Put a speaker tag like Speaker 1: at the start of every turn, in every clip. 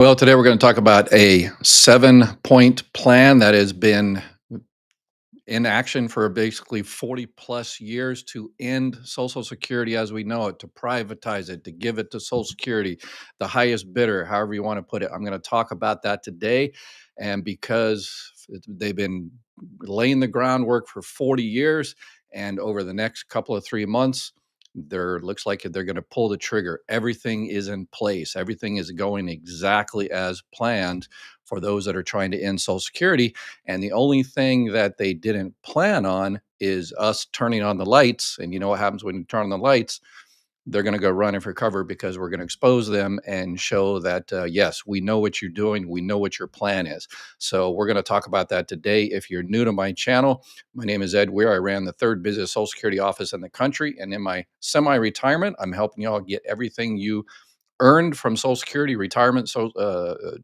Speaker 1: Well, today we're going to talk about a 7-point plan that has been in action for basically 40 plus years to end Social Security as we know it, to privatize it, to give it to Social Security, the highest bidder, however you want to put it. I'm going to talk about that today. And because they've been laying the groundwork for 40 years, and over the next couple of 3 months, there looks like they're going to pull the trigger. Everything is in place. Everything is going exactly as planned for those that are trying to end Social Security. And the only thing that they didn't plan on is us turning on the lights. And you know what happens when you turn on the lights? They're going to go running for cover because we're going to expose them and show that, yes, we know what you're doing. We know what your plan is. So we're going to talk about that today. If you're new to my channel, my name is Ed Weir. I ran the third busiest Social Security office in the country. And in my semi-retirement, I'm helping y'all get everything you earned from Social Security, retirement,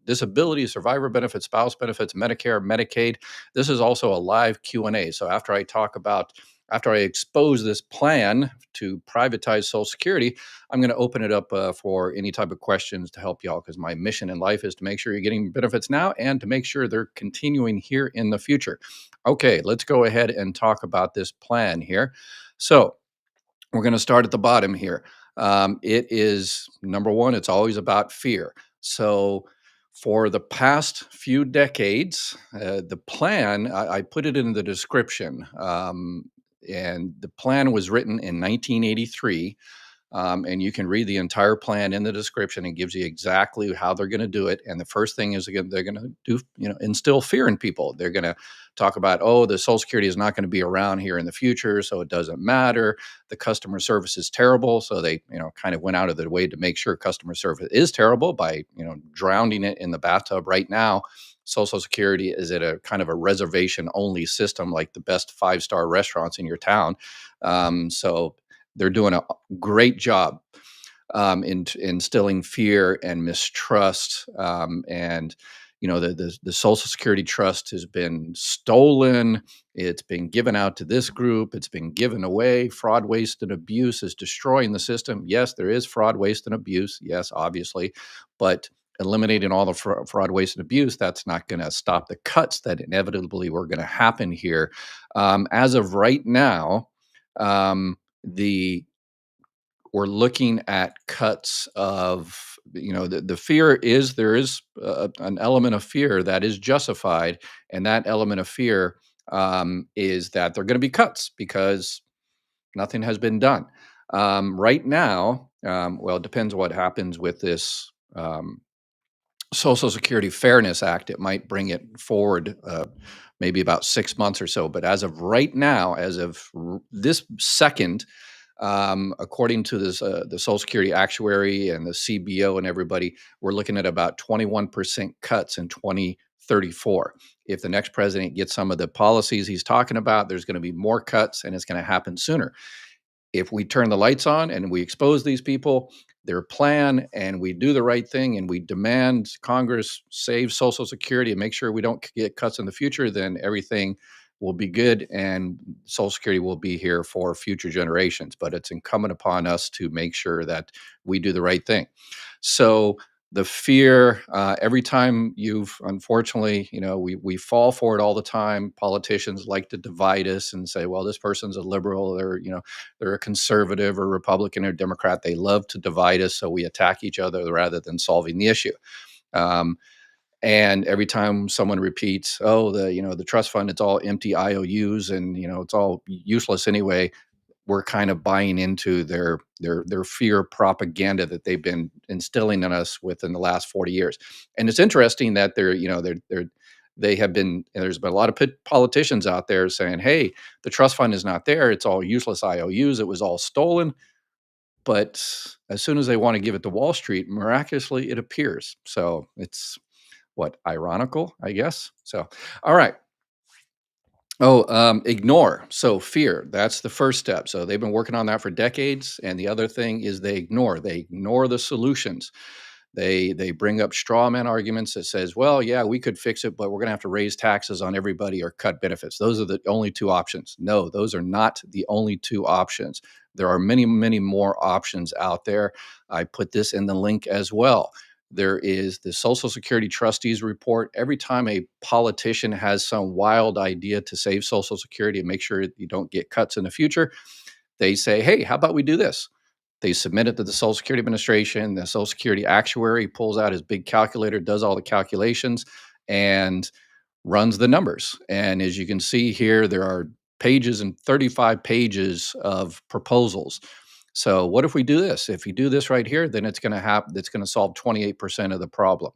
Speaker 1: disability, survivor benefits, spouse benefits, Medicare, Medicaid. This is also a live Q&A. So after I expose this plan to privatize Social Security, I'm going to open it up for any type of questions to help y'all, because my mission in life is to make sure you're getting benefits now and to make sure they're continuing here in the future. Okay, let's go ahead and talk about this plan here. So we're going to start at the bottom here. It is number one, it's always about fear. So, for the past few decades, the plan, I put it in the description, and the plan was written in 1983. And you can read the entire plan in the description. It gives you exactly how they're going to do it. And the first thing is, again, they're going to do, instill fear in people. They're going to talk about, oh, the Social Security is not going to be around here in the future, so it doesn't matter. The customer service is terrible. So they, kind of went out of their way to make sure customer service is terrible by, drowning it in the bathtub. Right now, Social Security is at a kind of a reservation only system, like the best five-star restaurants in your town. So they're doing a great job in instilling fear and mistrust. And the Social Security trust has been stolen. It's been given out to this group. It's been given away. Fraud, waste, and abuse is destroying the system. Yes, there is fraud, waste, and abuse. Yes, obviously, but eliminating all the fraud, waste, and abuse, that's not going to stop the cuts that inevitably were going to happen here. As of right now, the we're looking at cuts of, the fear is, there is an element of fear that is justified, and that element of fear is that they're going to be cuts because nothing has been done right now. Well, it depends what happens with this Social Security Fairness Act. It might bring it forward maybe about 6 months or so, but as of right now, as of this second, according to this, the Social Security actuary and the CBO and everybody, we're looking at about 21% cuts in 2034. If the next president gets some of the policies he's talking about, there's going to be more cuts, and it's going to happen sooner. If we turn the lights on and we expose these people, their plan, and we do the right thing, and we demand Congress save Social Security and make sure we don't get cuts in the future, then everything will be good and Social Security will be here for future generations. But it's incumbent upon us to make sure that we do the right thing. So the fear, every time unfortunately, we fall for it all the time. Politicians like to divide us and say, well, this person's a liberal, they're a conservative or Republican or Democrat. They love to divide us, so we attack each other rather than solving the issue. And every time someone repeats, oh, the trust fund, it's all empty IOUs and, it's all useless anyway, we're kind of buying into their fear propaganda that they've been instilling in us within the last 40 years. And it's interesting that they have been, and there's been a lot of politicians out there saying, hey, the trust fund is not there. It's all useless IOUs. It was all stolen. But as soon as they want to give it to Wall Street, miraculously, it appears. So it's ironical, I guess. So, all right. Oh, ignore. So fear, that's the first step. So they've been working on that for decades. And the other thing is they ignore the solutions. They bring up straw man arguments that says, well, yeah, we could fix it, but we're going to have to raise taxes on everybody or cut benefits. Those are the only two options. No, those are not the only two options. There are many, many more options out there. I put this in the link as well. There is the Social Security Trustees Report. Every time a politician has some wild idea to save Social Security and make sure you don't get cuts in the future, they say, hey, how about we do this? They submit it to the Social Security Administration. The Social Security actuary pulls out his big calculator, does all the calculations, and runs the numbers. And as you can see here, there are pages and 35 pages of proposals. So what if we do this? If you do this right here, then it's going to happen. It's going to solve 28% of the problem.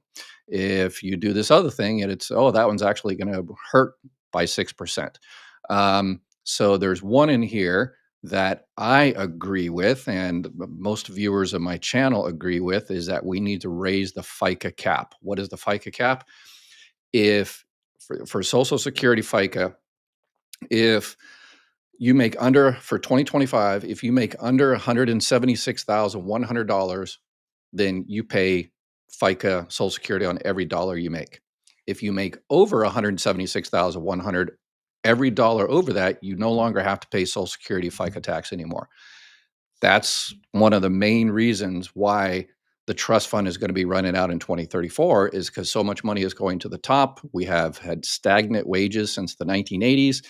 Speaker 1: If you do this other thing, and it's, oh, that one's actually going to hurt by 6%. So there's one in here that I agree with, and most viewers of my channel agree with, is that we need to raise the FICA cap. What is the FICA cap? If for Social Security FICA, if you make under for 2025, if you make under $176,100, then you pay FICA Social Security on every dollar you make. If you make over 176,100, every dollar over that, you no longer have to pay Social Security FICA tax anymore. That's one of the main reasons why the trust fund is going to be running out in 2034, is because so much money is going to the top. We have had stagnant wages since the 1980s.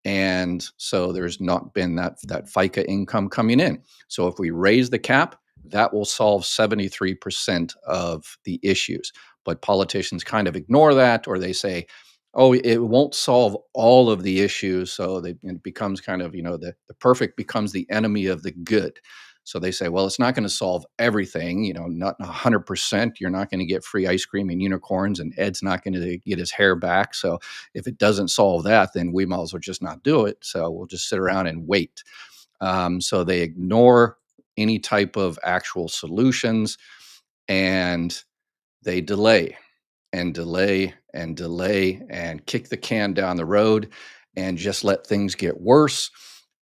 Speaker 1: And so there's not been that FICA income coming in. So if we raise the cap, that will solve 73% of the issues. But politicians kind of ignore that, or they say, oh, it won't solve all of the issues. So it becomes kind of, the perfect becomes the enemy of the good. So they say, well, it's not going to solve everything, not 100%. You're not going to get free ice cream and unicorns, and Ed's not going to get his hair back. So if it doesn't solve that, then we might as well just not do it. So we'll just sit around and wait. So they ignore any type of actual solutions, and they delay and delay and delay and kick the can down the road and just let things get worse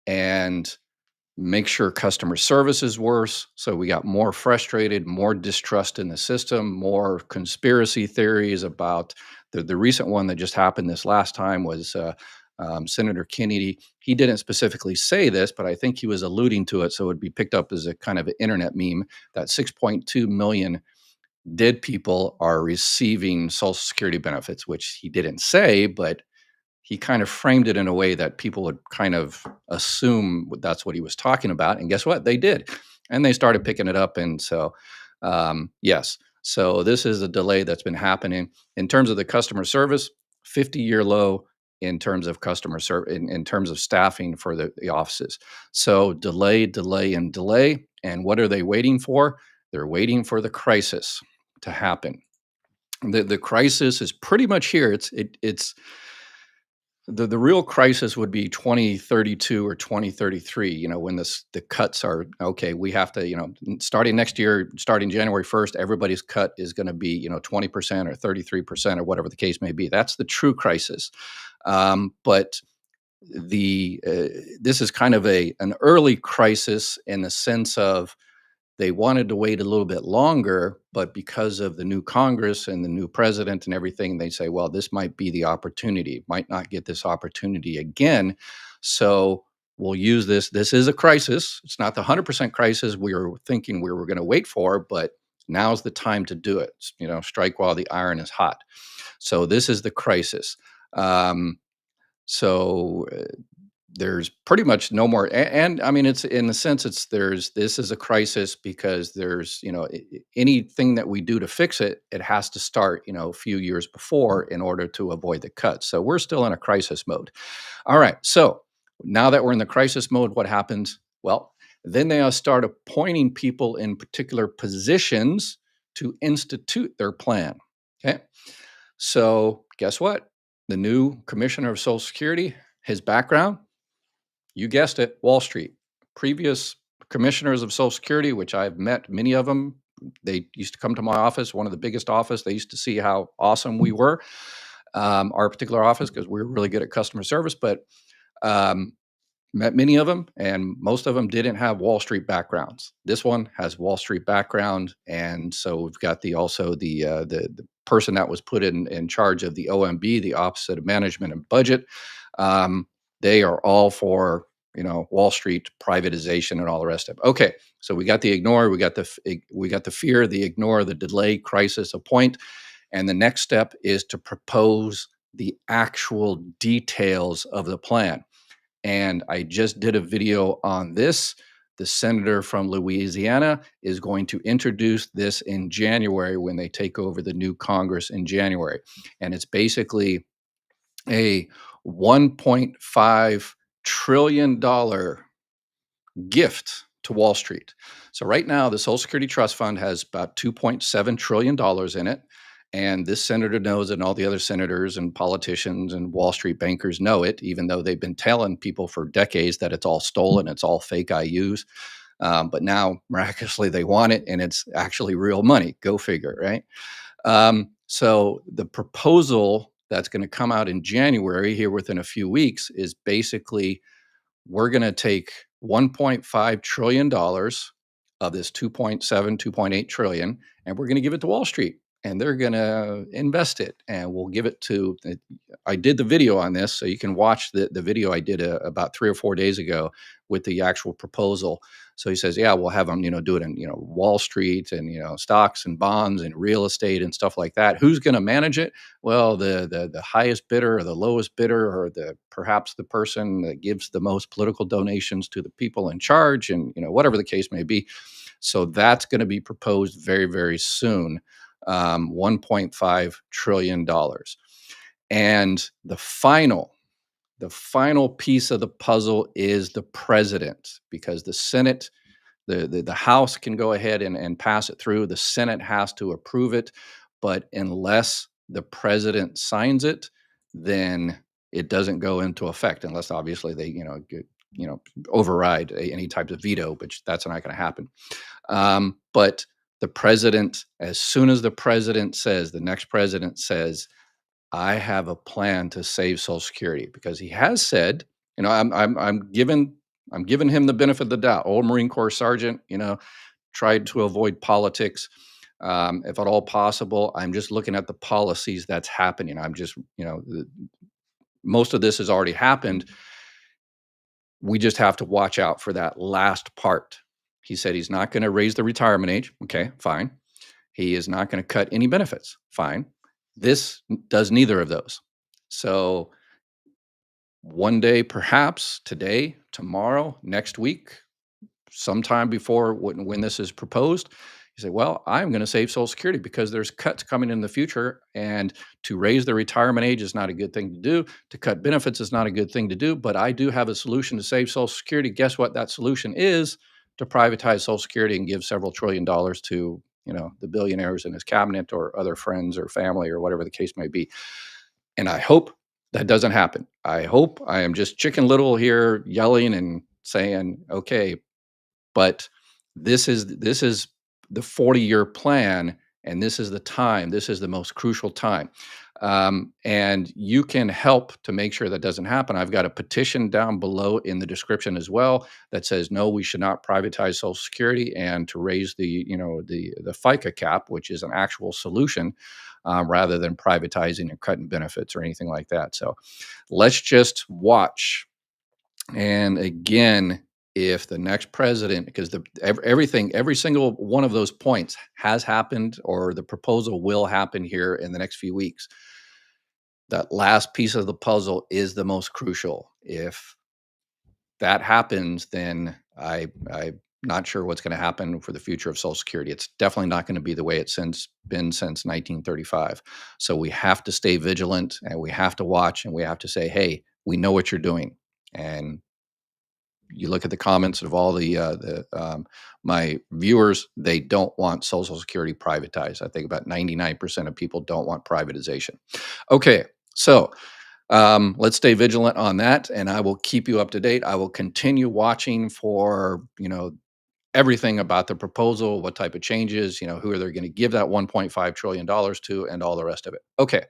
Speaker 1: and make sure customer service is worse. So we got more frustrated, more distrust in the system, more conspiracy theories about the recent one that just happened this last time was Senator Kennedy. He didn't specifically say this, but I think he was alluding to it. So it would be picked up as a kind of an internet meme that 6.2 million dead people are receiving Social Security benefits, which he didn't say, but he kind of framed it in a way that people would kind of assume that's what he was talking about. And guess what? They did. And they started picking it up. And so, yes. So this is a delay that's been happening. In terms of the customer service, 50-year low in terms of customer service, in terms of staffing for the offices. So delay, delay, and delay. And what are they waiting for? They're waiting for the crisis to happen. The crisis is pretty much here. It's the real crisis would be 2032 or 2033, when the cuts are okay. We have to, starting next year, starting January 1st, everybody's cut is going to be 20% or 33% or whatever the case may be. That's the true crisis. But this is kind of an early crisis in the sense of they wanted to wait a little bit longer, but because of the new Congress and the new president and everything, they say, well, this might be the opportunity, might not get this opportunity again. So we'll use this. This is a crisis. It's not the 100% crisis we were thinking we were going to wait for, but now's the time to do it. Strike while the iron is hot. So this is the crisis. So there's pretty much no more, and I mean, it's in the sense this is a crisis because there's anything that we do to fix it, it has to start a few years before in order to avoid the cuts. So we're still in a crisis mode. All right, so now that we're in the crisis mode, what happens? Well, then they start appointing people in particular positions to institute their plan. Okay, so guess what? The new commissioner of Social Security, his background, you guessed it, Wall Street. Previous commissioners of Social Security, which I've met many of them, they used to come to my office, one of the biggest office. They used to see how awesome we were, our particular office, because we were really good at customer service. But met many of them, and most of them didn't have Wall Street backgrounds. This one has Wall Street background, and so we've got the person that was put in charge of the OMB, the Office of Management and Budget. They are all for Wall Street privatization and all the rest of it. Okay, so we got the ignore, we got the fear, the ignore, the delay, crisis, appoint, and the next step is to propose the actual details of the plan. And I just did a video on this. The senator from Louisiana is going to introduce this in January when they take over the new Congress in January. And it's basically a $1.5 trillion gift to Wall Street. So right now, the Social Security Trust Fund has about $2.7 trillion in it. And this senator knows it, and all the other senators and politicians and Wall Street bankers know it, even though they've been telling people for decades that it's all stolen, it's all fake IUs. But now, miraculously, they want it, and it's actually real money. Go figure, right? So the proposal that's going to come out in January, here within a few weeks, is basically we're going to take $1.5 trillion of this 2.7, 2.8 trillion, and we're going to give it to Wall Street, and they're going to invest it, and we'll give it to. I did the video on this, so you can watch the video I did about 3 or 4 days ago with the actual proposal. So he says, yeah, we'll have them, do it in, Wall Street and, stocks and bonds and real estate and stuff like that. Who's going to manage it? Well, the highest bidder or the lowest bidder, or perhaps the person that gives the most political donations to the people in charge, and, whatever the case may be. So that's going to be proposed very, very soon. $1.5 trillion. And the final piece of the puzzle is the president, because the Senate, the House can go ahead and pass it through. The Senate has to approve it, but unless the president signs it, then it doesn't go into effect, unless obviously they override any type of veto, which that's not going to happen. But the president, as soon as the next president says, I have a plan to save Social Security, because he has said, I'm giving him the benefit of the doubt. Old Marine Corps sergeant, tried to avoid politics, if at all possible. I'm just looking at the policies that's happening. I'm just, most of this has already happened. We just have to watch out for that last part. He said he's not going to raise the retirement age. Okay, fine. He is not going to cut any benefits. Fine. This does neither of those. So one day, perhaps today, tomorrow, next week, sometime before when this is proposed, you say, well, I'm going to save Social Security because there's cuts coming in the future. And to raise the retirement age is not a good thing to do. To cut benefits is not a good thing to do. But I do have a solution to save Social Security. Guess what that solution is? To privatize Social Security and give several $1 trillion to the billionaires in his cabinet, or other friends or family, or whatever the case may be. And I hope that doesn't happen. I hope I am just Chicken Little here yelling and saying, okay, but this is the 40-year plan, and this is the time. This is the most crucial time. And you can help to make sure that doesn't happen. I've got a petition down below in the description as well that says, no, we should not privatize Social Security, and to raise the FICA cap, which is an actual solution, rather than privatizing and cutting benefits or anything like that. So let's just watch. And again, if the next president, because every single one of those points has happened, or the proposal will happen here in the next few weeks, that last piece of the puzzle is the most crucial. If that happens, then I'm not sure what's going to happen for the future of Social Security. It's definitely not going to be the way it's been since 1935. So we have to stay vigilant, and we have to watch, and we have to say, hey, we know what you're doing. And you look at the comments of all my viewers, they don't want Social Security privatized. I think about 99% of people don't want privatization. Okay, so let's stay vigilant on that, and I will keep you up to date. I will continue watching for everything about the proposal, what type of changes, who are they going to give that $1.5 trillion to, and all the rest of it. Okay,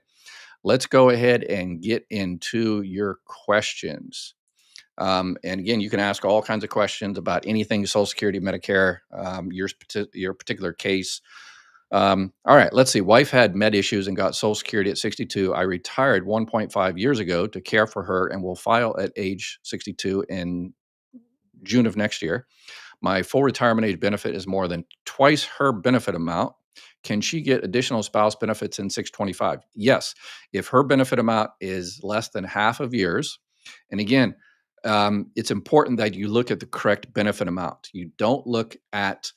Speaker 1: let's go ahead and get into your questions. And again, you can ask all kinds of questions about anything Social Security, Medicare, your particular case. All right, let's see. Wife had med issues and got Social Security at 62. I retired 1.5 years ago to care for her, and will file at age 62 in June of next year. My full retirement age benefit is more than twice her benefit amount. Can she get additional spouse benefits in 625? Yes. If her benefit amount is less than half of yours, and again, it's important that you look at the correct benefit amount. You don't look at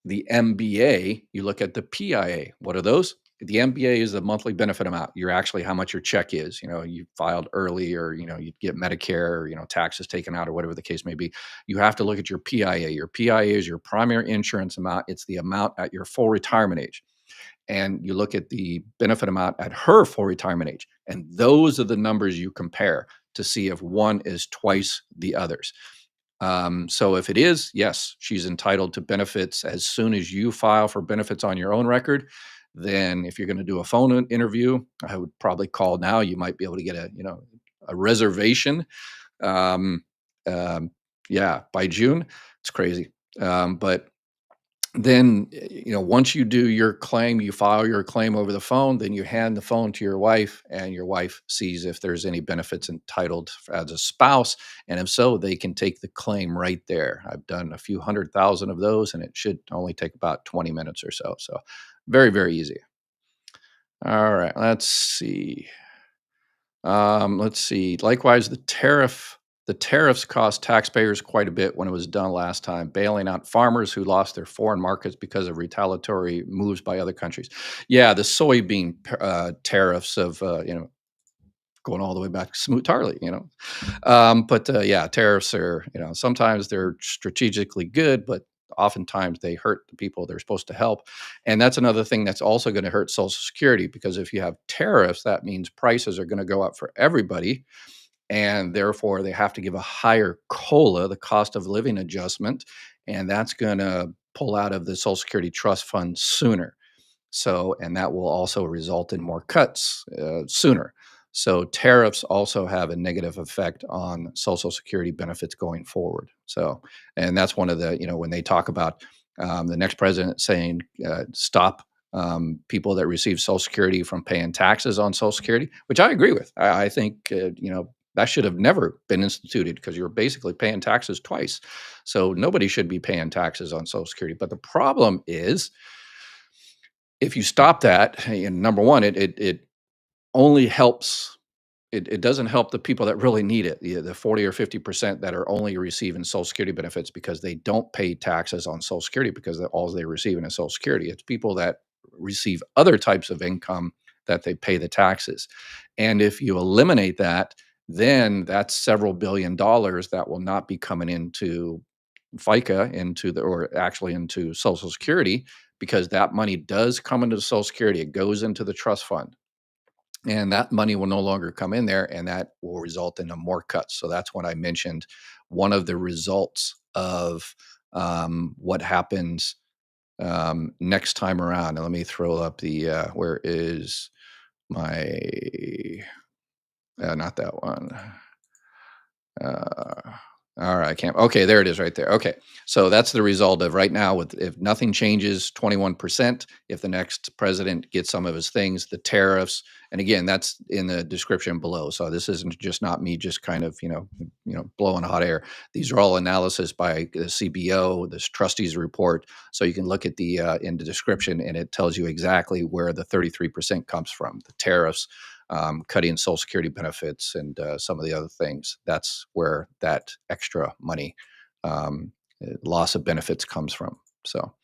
Speaker 1: the MBA, you look at the PIA. What are those? The MBA is the monthly benefit amount. You're actually how much your check is. You filed early, or you get Medicare, or taxes taken out, or whatever the case may be. You have to look at your PIA. Your PIA is your primary insurance amount. It's the amount at your full retirement age. And you look at the benefit amount at her full retirement age. And those are the numbers you compare to see if one is twice the others. So if it is, yes, she's entitled to benefits as soon as you file for benefits on your own record. Then if you're going to do a phone interview, I would probably call now. You might be able to get a reservation. Um, yeah, by June. It's crazy. But then, once you do your claim, you file your claim over the phone, then you hand the phone to your wife, and your wife sees if there's any benefits entitled as a spouse. And if so, they can take the claim right there. I've done a few 100,000 of those, and it should only take about 20 minutes or so. So very, very easy. All right, let's see. Let's see. Likewise, the tariffs cost taxpayers quite a bit when it was done last time, bailing out farmers who lost their foreign markets because of retaliatory moves by other countries. Yeah, the soybean tariffs of going all the way back to Smoot Tarley. But yeah, tariffs are sometimes they're strategically good, but oftentimes they hurt the people they're supposed to help. And that's another thing that's also going to hurt Social Security, because if you have tariffs, that means prices are going to go up for everybody, and therefore they have to give a higher COLA, the cost of living adjustment, and that's going to pull out of the Social Security trust fund sooner. So, and that will also result in more cuts sooner. So, tariffs also have a negative effect on Social Security benefits going forward. So, and that's one of the, when they talk about the next president saying stop people that receive Social Security from paying taxes on Social Security, which I agree with. I think, that should have never been instituted, because you're basically paying taxes twice. So, nobody should be paying taxes on Social Security. But the problem is, if you stop that, and number one, it only helps. It doesn't help the people that really need it, the 40 or 50% that are only receiving Social Security benefits because they don't pay taxes on Social Security, because all they're receiving is Social Security. It's people that receive other types of income that they pay the taxes. And if you eliminate that, then that's several $billion that will not be coming into FICA, or actually into Social Security, because that money does come into Social Security. It goes into the trust fund, and that money will no longer come in there, and that will result in more cuts. So that's what I mentioned. One of the results of what happens next time around. And let me throw up where is my, not that one. Uh, all right, I can't. Okay, there it is right there. Okay, so that's the result of right now. If nothing changes, 21%. If the next president gets some of his things, the tariffs, and again, that's in the description below. So this isn't just not me, just kind of blowing hot air. These are all analysis by the CBO, this trustees report. So you can look at in the description, and it tells you exactly where the 33% comes from. The tariffs, cutting Social Security benefits, and some of the other things. That's where that extra money, loss of benefits, comes from. So,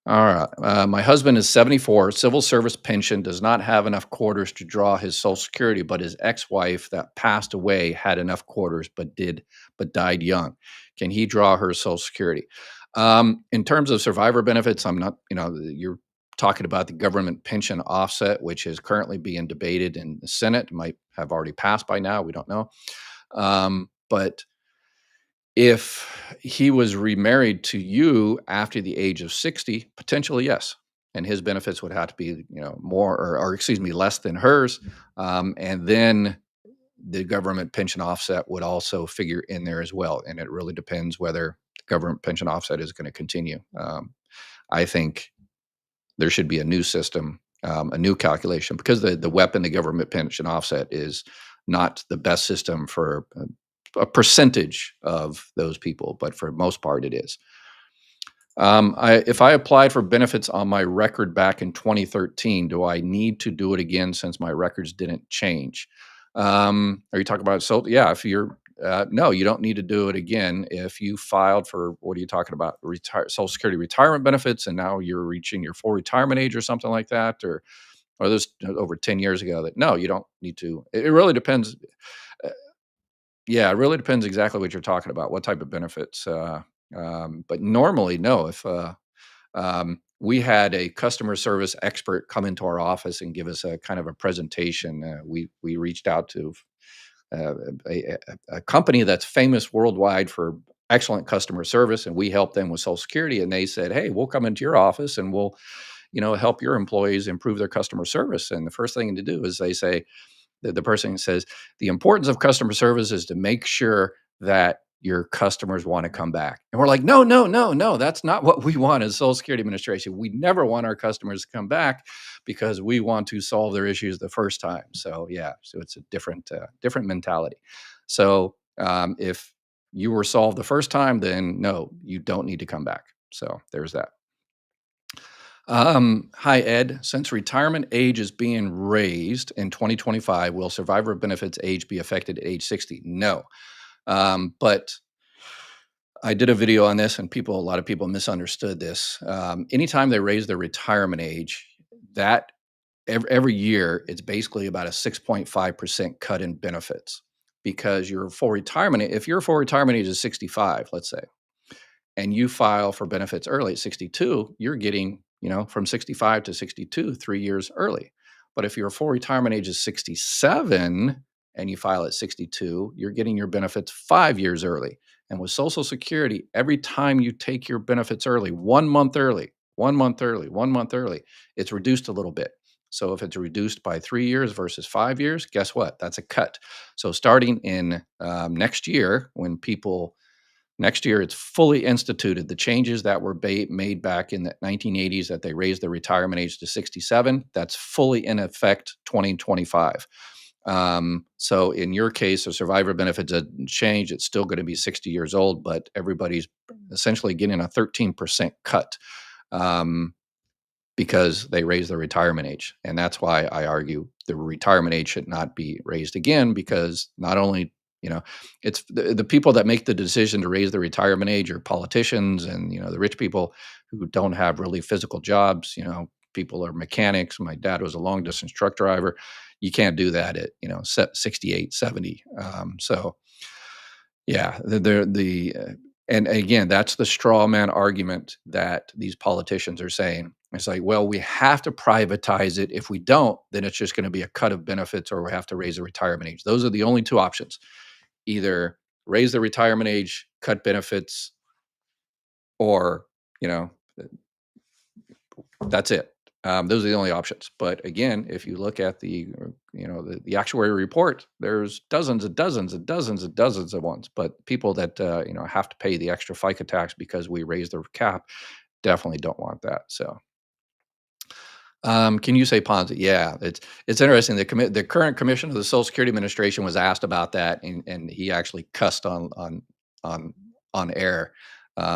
Speaker 1: all right. My husband is 74, civil service pension, does not have enough quarters to draw his Social Security, but his ex-wife that passed away had enough quarters, but died young. Can he draw her Social Security? In terms of survivor benefits, I'm not, you're talking about the government pension offset, which is currently being debated in the Senate. It might have already passed by now. We don't know. But if he was remarried to you after the age of 60, potentially yes. And his benefits would have to be, more, or excuse me, less than hers. And then the government pension offset would also figure in there as well. And it really depends whether the government pension offset is going to continue. I think there should be a new system, a new calculation, because the WEP and the government pension offset is not the best system for a percentage of those people, but for most part, it is. If I applied for benefits on my record back in 2013, do I need to do it again since my records didn't change? Are you talking about yeah, if you're no, you don't need to do it again. If you filed for what are you talking about? Social Security retirement benefits, and now you're reaching your full retirement age or something like that, or this over 10 years ago. That no, you don't need to. It really depends. uh, yeah, it really depends exactly what you're talking about, what type of benefits. But normally, no. If we had a customer service expert come into our office and give us a kind of a presentation. We reached out to uh, a company that's famous worldwide for excellent customer service, and we helped them with Social Security. And they said, "Hey, we'll come into your office and we'll, help your employees improve their customer service." And the first thing to do is they say, the person says, the importance of customer service is to make sure that your customers want to come back. And we're like, no, no, no, no, that's not what we want as Social Security Administration. We never want our customers to come back because we want to solve their issues the first time. So yeah, so it's a different mentality. So if you were solved the first time, then no, you don't need to come back. So there's that. Hi, Ed. Since retirement age is being raised in 2025, will survivor benefits age be affected at age 60? No. But I did a video on this, and a lot of people misunderstood this. Anytime they raise their retirement age, that every year, it's basically about a 6.5% cut in benefits because your full retirement, if your full retirement age is 65, let's say, and you file for benefits early at 62, you're getting, from 65 to 62, 3 years early. But if your full retirement age is 67 and you file at 62, you're getting your benefits 5 years early. And with Social Security, every time you take your benefits early, 1 month early, 1 month early, 1 month early, it's reduced a little bit. So if it's reduced by 3 years versus 5 years, guess what? That's a cut. So starting in next year, next year, it's fully instituted. The changes that were made back in the 1980s that they raised the retirement age to 67, that's fully in effect 2025. So in your case, the survivor benefit doesn't change. It's still going to be 60 years old, but everybody's essentially getting a 13% cut because they raised the retirement age. And that's why I argue the retirement age should not be raised again because not only it's the people that make the decision to raise the retirement age are politicians and the rich people who don't have really physical jobs. People are mechanics. My dad was a long distance truck driver. You can't do that at 68, 70. So yeah, and again, that's the straw man argument that these politicians are saying. It's like, well, we have to privatize it. If we don't, then it's just going to be a cut of benefits, or we have to raise the retirement age. Those are the only two options: either raise the retirement age, cut benefits, or you know, that's it. Those are the only options. But again, if you look at the actuary report, there's dozens and dozens and dozens and dozens of ones. But people that have to pay the extra FICA tax because we raised the cap definitely don't want that. So, can you say Ponzi? Yeah, it's interesting. The current commissioner of the Social Security Administration was asked about that, and he actually cussed on on air.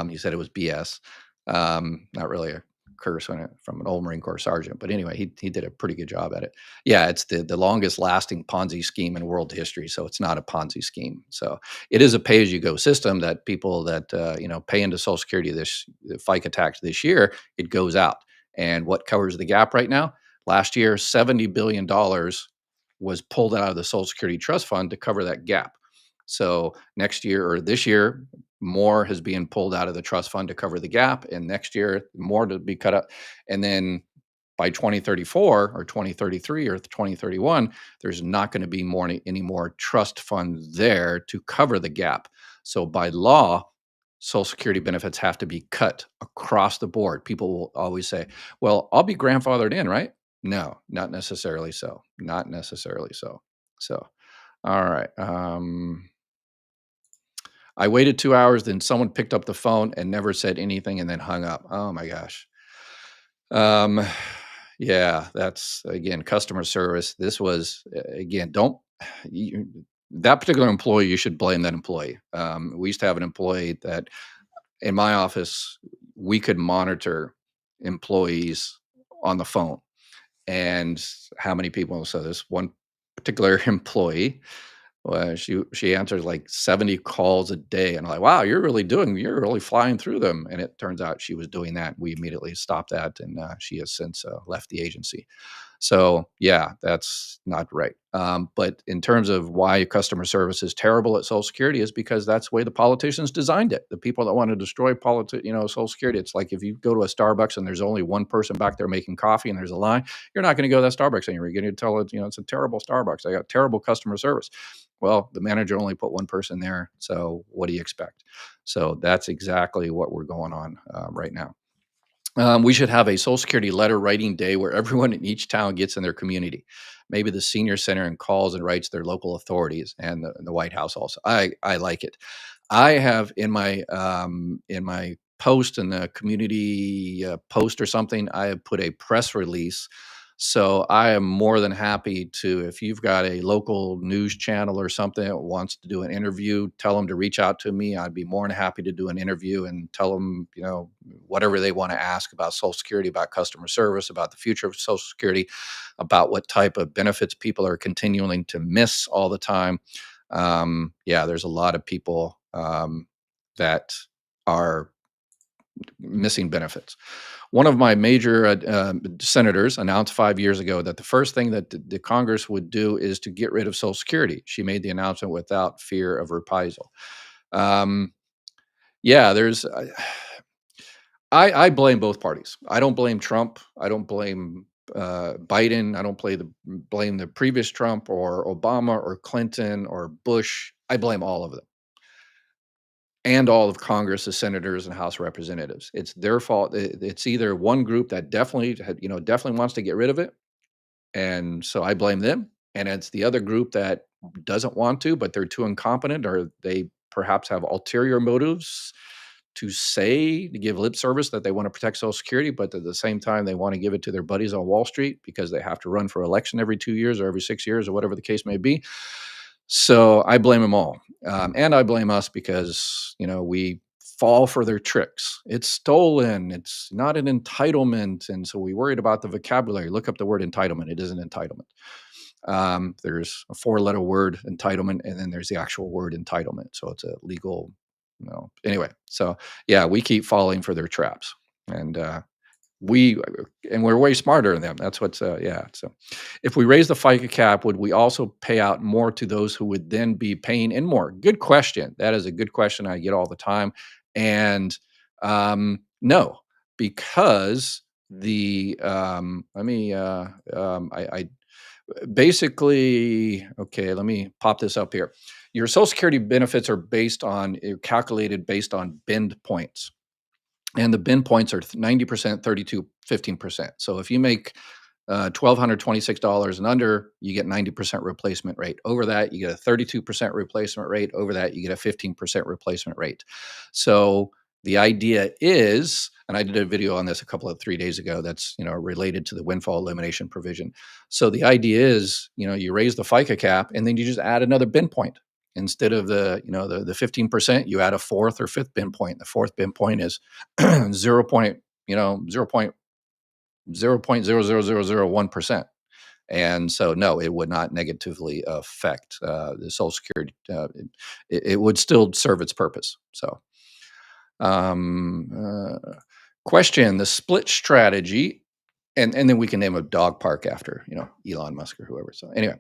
Speaker 1: He said it was BS. Not really a curse on it from an old Marine Corps sergeant, but anyway, he did a pretty good job at it. Yeah, it's the longest lasting Ponzi scheme in world history, so it's not a Ponzi scheme. So it is a pay as you go system that people that pay into Social Security this FICA tax this year, it goes out. And what covers the gap right now? Last year, $70 billion was pulled out of the Social Security Trust Fund to cover that gap. So next year or this year, more is being pulled out of the trust fund to cover the gap, and next year more to be cut up. And then by 2034 or 2033 or 2031, there's not going to be any more trust funds there to cover the gap. So by law, Social Security benefits have to be cut across the board. People will always say, "Well, I'll be grandfathered in, right?" No, not necessarily so. Not necessarily so. So, all right. I waited 2 hours, then someone picked up the phone and never said anything and then hung up. Oh my gosh. Um, yeah, that's again customer service. This was again, don't you, that particular employee, you should blame that employee. We used to have an employee that in my office, we could monitor employees on the phone and how many people. So this one particular employee, she answers like 70 calls a day, and I'm like, wow, you're really flying through them. And it turns out she was doing that. We immediately stopped that, and she has since left the agency. So yeah, that's not right. But in terms of why customer service is terrible at Social Security is because that's the way the politicians designed it. The people that want to destroy Social Security. It's like if you go to a Starbucks and there's only one person back there making coffee and there's a line, you're not going to go to that Starbucks anymore. You're going to tell it, it's a terrible Starbucks. I got terrible customer service. Well, the manager only put one person there. So what do you expect? So that's exactly what we're going on right now. We should have a Social Security letter writing day where everyone in each town gets in their community. Maybe the senior center and calls and writes their local authorities and the White House also. I like it. I have in my post in the community post or something, I have put a press release. So I am more than happy to, if you've got a local news channel or something that wants to do an interview, tell them to reach out to me. I'd be more than happy to do an interview and tell them, whatever they want to ask about Social Security, about customer service, about the future of Social Security, about what type of benefits people are continuing to miss all the time. Yeah, there's a lot of people that are missing benefits. One of my major senators announced 5 years ago that the first thing that the Congress would do is to get rid of Social Security. She made the announcement without fear of reprisal. Um, yeah, I blame both parties. I don't blame Trump. I don't blame Biden. I don't blame the previous Trump or Obama or Clinton or Bush. I blame all of them and all of Congress, the senators and House representatives. It's their fault. It's either one group that definitely wants to get rid of it, and so I blame them, and it's the other group that doesn't want to, but they're too incompetent, or they perhaps have ulterior motives to give lip service that they want to protect Social Security, but at the same time, they want to give it to their buddies on Wall Street because they have to run for election every 2 years or every 6 years or whatever the case may be. So I blame them all. And I blame us because, we fall for their tricks. It's stolen. It's not an entitlement. And so we worried about the vocabulary. Look up the word entitlement. It isn't entitlement. There's a four-letter word entitlement, and then there's the actual word entitlement. So it's a legal, anyway. So yeah, we keep falling for their traps. And we and we're way smarter than them. That's what's yeah. So if we raise the FICA cap, would we also pay out more to those who would then be paying in more? Good question. That is a good question I get all the time. And no, because the let me I basically, okay, let me pop this up here. Your Social Security benefits calculated based on bend points. And the bin points are 90%, 32, 15%. So if you make $1,226 and under, you get 90% replacement rate. Over that, you get a 32% replacement rate. Over that, you get a 15% replacement rate. So the idea is, and I did a video on this 3 days ago that's related to the windfall elimination provision. So the idea is, you raise the FICA cap and then you just add another bin point. Instead of the 15%, you add a fourth or fifth bin point. The fourth bin point is 0 point, 0.00001%. And so, no, it would not negatively affect the Social Security. It would still serve its purpose. So, um, question: the split strategy, and then we can name a dog park after Elon Musk or whoever. So anyway,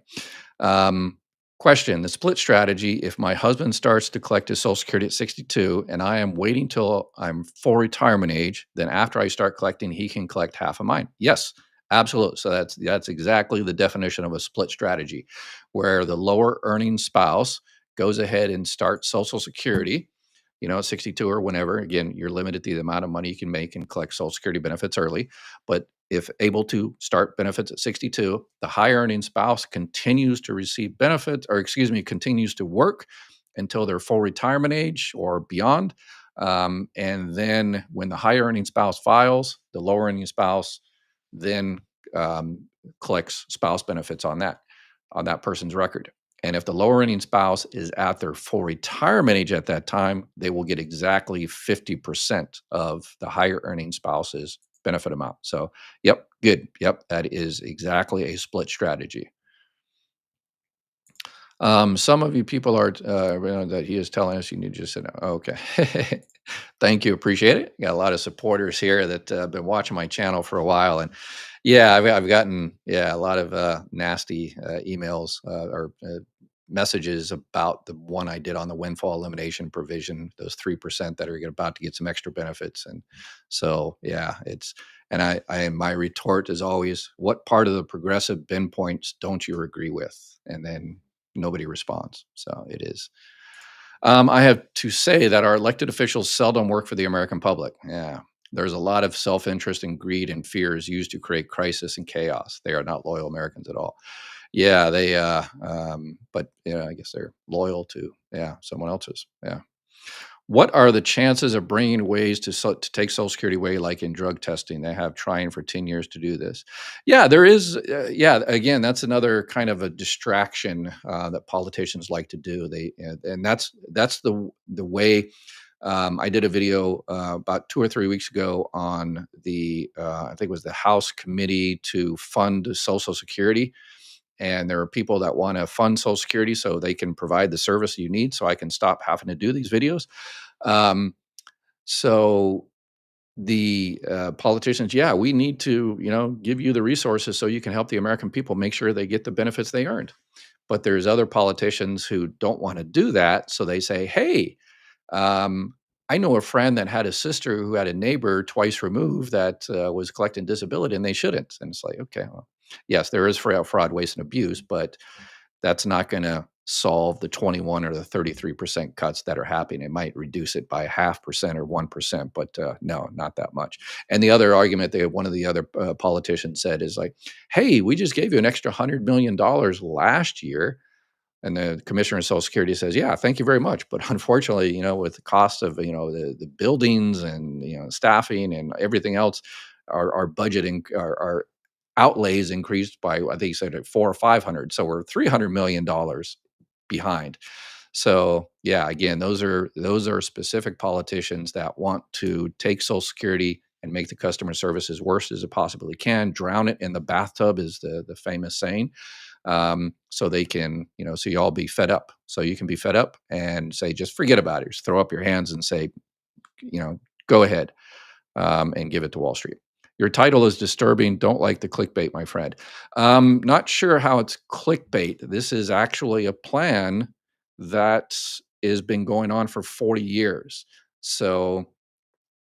Speaker 1: um, question: the split strategy. If my husband starts to collect his Social Security at 62, and I am waiting till I'm full retirement age, then after I start collecting, he can collect half of mine. Yes, absolutely. So that's exactly the definition of a split strategy, where the lower earning spouse goes ahead and starts Social Security. At 62 or whenever. Again, you're limited to the amount of money you can make and collect Social Security benefits early. But if able to start benefits at 62, the high earning spouse continues to receive benefits, or continues to work until their full retirement age or beyond. And then when the high earning spouse files, the lower earning spouse then collects spouse benefits on that person's record. And if the lower earning spouse is at their full retirement age at that time, they will get exactly 50% of the higher earning spouse's benefit amount. So, yep, good. Yep, that is exactly a split strategy. Some of you people are that he is telling us you need to just sit down. Okay. Thank you. Appreciate it. Got a lot of supporters here that have been watching my channel for a while. And yeah, I've gotten, yeah, a lot of nasty emails or messages about the one I did on the windfall elimination provision, those 3% that are about to get some extra benefits. And so, yeah, and my retort is always, what part of the progressive bin points don't you agree with? And then nobody responds. So it is. I have to say that our elected officials seldom work for the American public. Yeah. There's a lot of self interest and greed and fears used to create crisis and chaos. They are not loyal Americans at all. Yeah, but yeah, I guess they're loyal to, yeah, someone else's. Yeah. What are the chances of bringing ways to take Social Security away, like in drug testing? They have trying for 10 years to do this. Yeah, there is. Yeah, again, that's another kind of a distraction that politicians like to do. And that's the way. I did a video about 2 or 3 weeks ago on I think it was the House Committee to Fund Social Security, and there are people that want to fund Social Security so they can provide the service you need, so I can stop having to do these videos. Um, so the politicians, yeah, we need to, give you the resources so you can help the American people make sure they get the benefits they earned. But there's other politicians who don't want to do that, so they say, "Hey, I know a friend that had a sister who had a neighbor twice removed that was collecting disability, and they shouldn't." And it's like, okay, well, yes, there is fraud, waste, and abuse, but that's not going to solve the 21 or the 33% cuts that are happening. It might reduce it by 0.5% or 1%, but no, not that much. And the other argument that one of the other politicians said is like, "Hey, we just gave you an extra $100 million last year." And the commissioner of Social Security says, "Yeah, thank you very much. But unfortunately, with the cost of, the buildings and, staffing and everything else, our budgeting, our outlays increased by, I think he said, 4 or 500. So we're $300 million behind." So yeah, again, those are specific politicians that want to take Social Security and make the customer service as worse as it possibly can, drown it in the bathtub, is the famous saying. So they can, so you all be fed up. So you can be fed up and say, just forget about it. Just throw up your hands and say, you know, go ahead, and give it to Wall Street. Your title is disturbing. Don't like the clickbait, my friend. Not sure how it's clickbait. This is actually a plan that has been going on for 40 years. So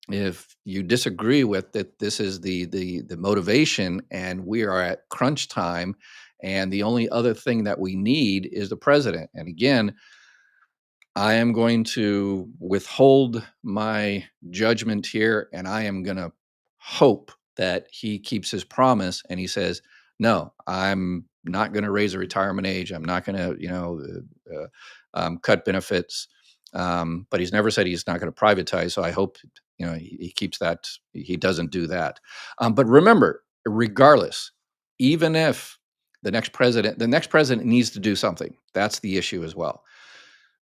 Speaker 1: if you disagree with that, this is the motivation, and we are at crunch time, and the only other thing that we need is the president. And again, I am going to withhold my judgment here, and I am going to hope that he keeps his promise and he says, "No, I'm not going to raise the retirement age. I'm not going to, cut benefits." But he's never said he's not going to privatize. So I hope, he keeps that. He doesn't do that. But remember, regardless, even if the next president needs to do something. That's the issue as well,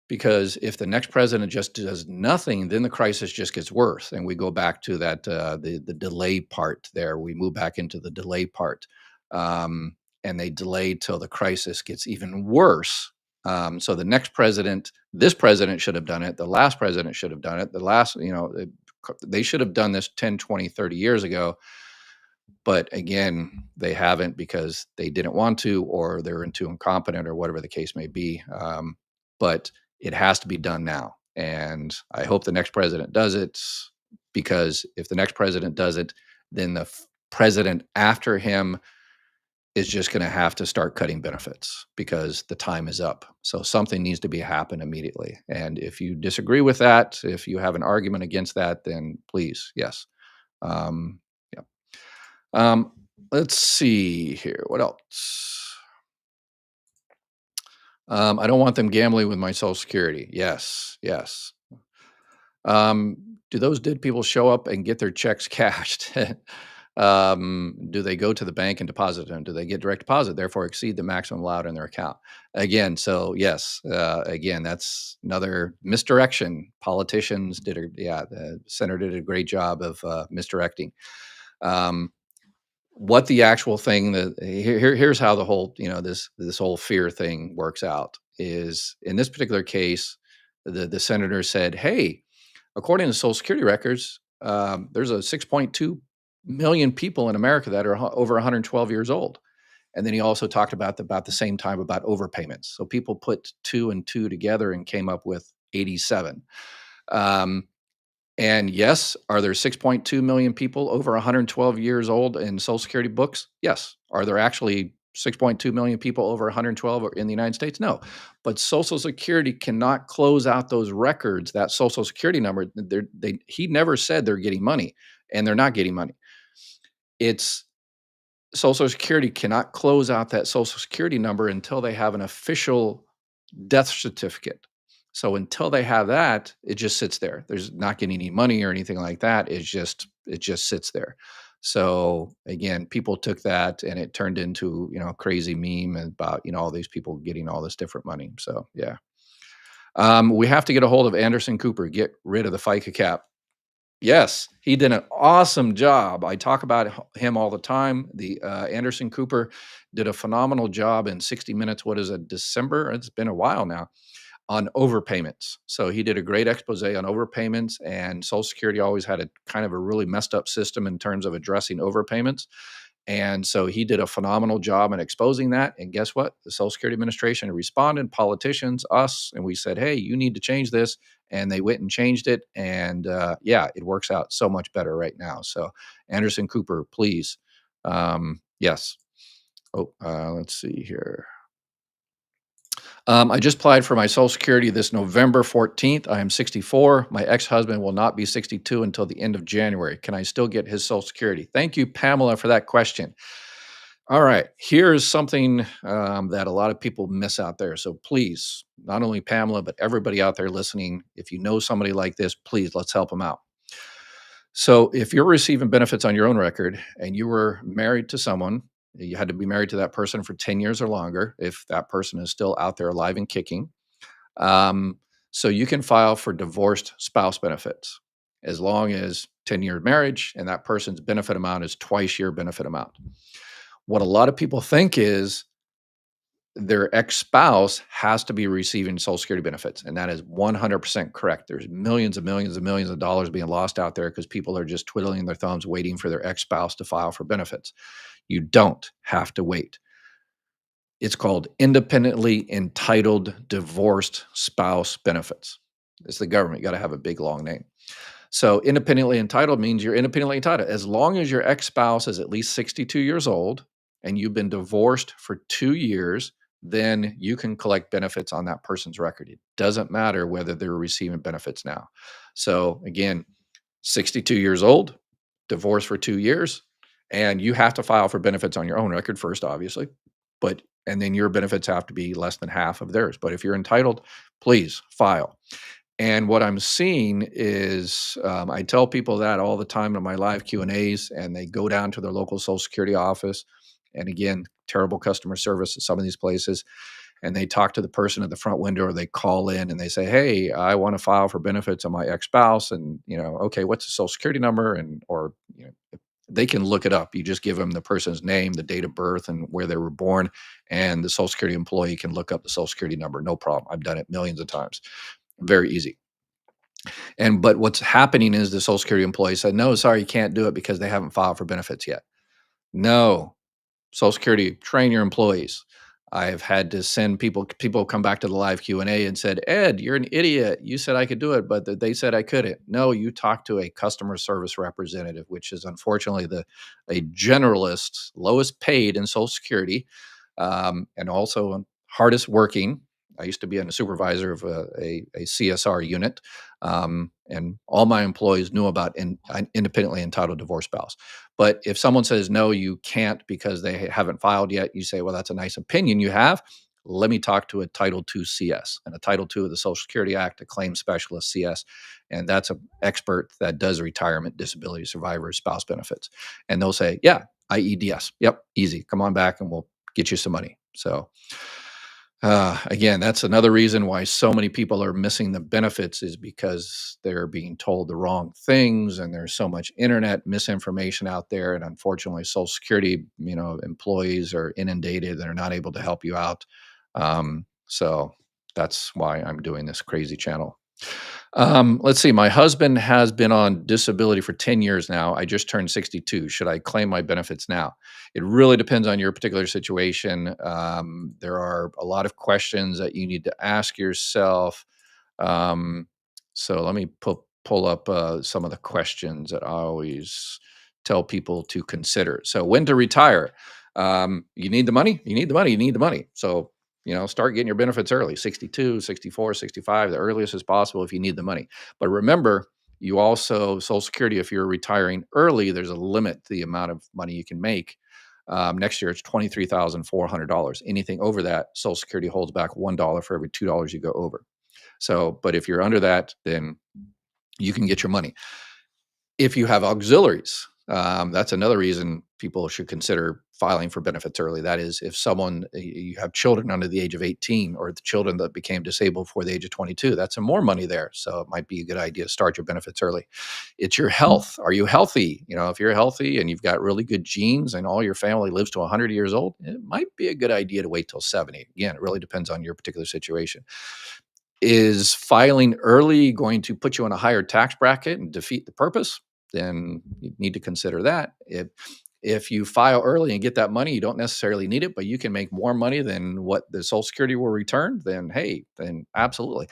Speaker 1: because if the next president just does nothing, then the crisis just gets worse, and we go back to that the delay part. There, we move back into the delay part, and they delay till the crisis gets even worse. So the next president, this president should have done it. The last president should have done it. They should have done this 10, 20, 30 years ago. But again, they haven't because they didn't want to, or they're too incompetent, or whatever the case may be. But it has to be done now. And I hope the next president does it, because if the next president does it, then the president after him is just going to have to start cutting benefits because the time is up. So something needs to be happen immediately. And if you disagree with that, if you have an argument against that, then please, yes. Yeah. Let's see here. What else? I don't want them gambling with my Social Security. Yes, yes. Do those dead people show up and get their checks cashed? Do they go to the bank and deposit them? Do they get direct deposit, therefore exceed the maximum allowed in their account? Again, so yes, again, that's another misdirection. Politicians did the senator did a great job of misdirecting. Um, what the actual thing that here's how the whole this whole fear thing works out is in this particular case, the senator said, "Hey, according to Social Security records, there's a 6.2 million people in America that are over 112 years old." And then he also talked about the same time about overpayments. So people put two and two together and came up with 87. Um, and yes, are there 6.2 million people over 112 years old in Social Security books? Yes. Are there actually 6.2 million people over 112 in the United States? No. But Social Security cannot close out those records, that Social Security number. He never said they're getting money, and they're not getting money. It's Social Security cannot close out that Social Security number until they have an official death certificate. So until they have that, it just sits there. There's not getting any money or anything like that. It just sits there. So again, people took that and it turned into, a crazy meme about, all these people getting all this different money. So yeah. We have to get a hold of Anderson Cooper, get rid of the FICA cap. Yes, he did an awesome job. I talk about him all the time. The Anderson Cooper did a phenomenal job in 60 Minutes. What is it, December? It's been a while now on overpayments. So he did a great expose on overpayments, and Social Security always had a kind of a really messed up system in terms of addressing overpayments. And so he did a phenomenal job in exposing that. And guess what? The Social Security Administration responded, politicians, us, and we said, hey, you need to change this. And they went and changed it. And yeah, it works out so much better right now. So, Anderson Cooper, please. Yes. Oh, let's see here. I just applied for my Social Security this November 14th. I am 64. My ex-husband will not be 62 until the end of January. Can I still get his Social Security? Thank you, Pamela, for that question. All right, here's something that a lot of people miss out there. So please, not only Pamela, but everybody out there listening, if you know somebody like this, please let's help them out. So if you're receiving benefits on your own record and you were married to someone, you had to be married to that person for 10 years or longer if that person is still out there alive and kicking. Um, so you can file for divorced spouse benefits as long as 10-year marriage and that person's benefit amount is twice your benefit amount. What a lot of people think is their ex-spouse has to be receiving Social Security benefits, and that is 100% correct. There's millions and millions and millions of dollars being lost out there because people are just twiddling their thumbs waiting for their ex-spouse to file for benefits. You don't have to wait. It's called independently entitled divorced spouse benefits. It's the government. You got to have a big long name. So independently entitled means you're independently entitled. As long as your ex-spouse is at least 62 years old and you've been divorced for 2 years, then you can collect benefits on that person's record. It doesn't matter whether they're receiving benefits now. So again, 62 years old, divorced for 2 years, and you have to file for benefits on your own record first, obviously. And then your benefits have to be less than half of theirs. But if you're entitled, please file. And what I'm seeing is, I tell people that all the time in my live Q&As, and they go down to their local Social Security office. And again, terrible customer service at some of these places. And they talk to the person at the front window, or they call in and they say, hey, I want to file for benefits on my ex-spouse. And, okay, what's the Social Security number? Or they can look it up. You just give them the person's name, the date of birth, and where they were born. And the Social Security employee can look up the Social Security number. No problem. I've done it millions of times. Very easy. But what's happening is the Social Security employee said, no, sorry, you can't do it because they haven't filed for benefits yet. No, Social Security, train your employees. I have had to send people come back to the live Q&A and said, Ed, you're an idiot. You said I could do it, but they said I couldn't. No, you talked to a customer service representative, which is unfortunately a generalist, lowest paid in Social Security, and also hardest working. I used to be a supervisor of a CSR unit, and all my employees knew about independently entitled divorce spouse. But if someone says, no, you can't because they haven't filed yet, you say, well, that's a nice opinion you have. let me talk to a Title II CS and a Title II of the Social Security Act, a claim specialist CS. And that's an expert that does retirement, disability, survivor, spouse benefits. And they'll say, yeah, IEDS. Yep, easy. Come on back and we'll get you some money. So, again, that's another reason why so many people are missing the benefits is because they're being told the wrong things and there's so much internet misinformation out there. And unfortunately, Social Security, employees are inundated and are not able to help you out. So that's why I'm doing this crazy channel. Let's see. My husband has been on disability for 10 years now. I just turned 62. Should I claim my benefits now? It really depends on your particular situation. There are a lot of questions that you need to ask yourself. Um, so let me pull up some of the questions that I always tell people to consider. So, when to retire? You need the money. You need the money. You need the money. So, start getting your benefits early, 62, 64, 65, the earliest as possible if you need the money. But remember, you also, Social Security, if you're retiring early, there's a limit to the amount of money you can make. Next year, it's $23,400. Anything over that, Social Security holds back $1 for every $2 you go over. So, but if you're under that, then you can get your money. If you have auxiliaries, that's another reason people should consider filing for benefits early. That is, if you have children under the age of 18 or the children that became disabled before the age of 22, that's some more money there. So it might be a good idea to start your benefits early. It's your health. Are you healthy? If you're healthy and you've got really good genes and all your family lives to 100 years old, it might be a good idea to wait till 70. Again, it really depends on your particular situation. Is filing early going to put you in a higher tax bracket and defeat the purpose? Then you need to consider that. If you file early and get that money, you don't necessarily need it, but you can make more money than what the Social Security will return, then hey, then absolutely.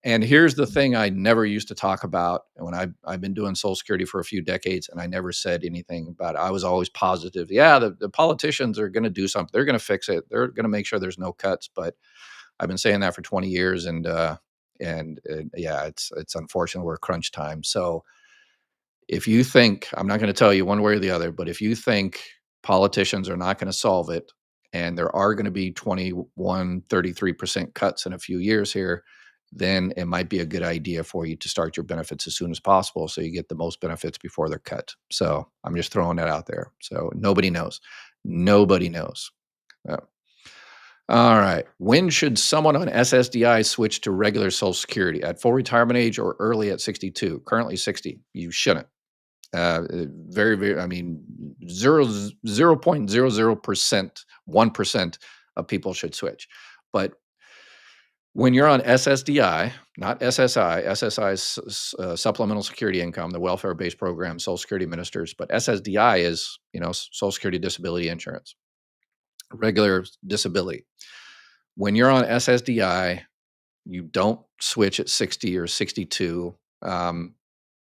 Speaker 1: And here's the thing I never used to talk about when I've been doing Social Security for a few decades, and I never said anything about it. I was always positive. Yeah, the politicians are going to do something. They're going to fix it. They're going to make sure there's no cuts. But I've been saying that for 20 years, and yeah, it's unfortunate we're crunch time. So if you think, I'm not going to tell you one way or the other, but if you think politicians are not going to solve it, and there are going to be 21, 33% cuts in a few years here, then it might be a good idea for you to start your benefits as soon as possible so you get the most benefits before they're cut. So I'm just throwing that out there. So nobody knows. Nobody knows. Uh, all right. When should someone on SSDI switch to regular Social Security? At full retirement age or early at 62? Currently 60. You shouldn't. Very, very, I mean, 0.00%, 1% of people should switch. But when you're on SSDI, not SSI, SSI is supplemental security income, the welfare-based program Social Security administers, but SSDI is, Social Security disability insurance, regular disability. When you're on SSDI, you don't switch at 60 or 62.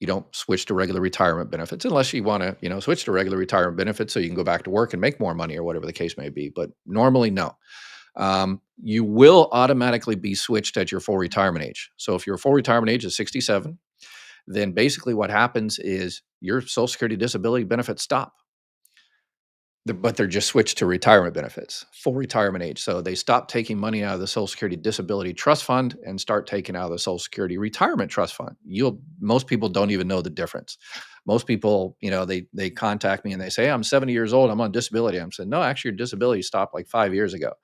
Speaker 1: You don't switch to regular retirement benefits unless you want to, switch to regular retirement benefits so you can go back to work and make more money or whatever the case may be. But normally, no. You will automatically be switched at your full retirement age. So if your full retirement age is 67, then basically what happens is your Social Security disability benefits stop. But they're just switched to retirement benefits, full retirement age. So they stop taking money out of the Social Security Disability Trust Fund and start taking out of the Social Security Retirement Trust Fund. Most people don't even know the difference. Most people, they contact me and they say, I'm 70 years old, I'm on disability. I'm saying, no, actually your disability stopped like 5 years ago.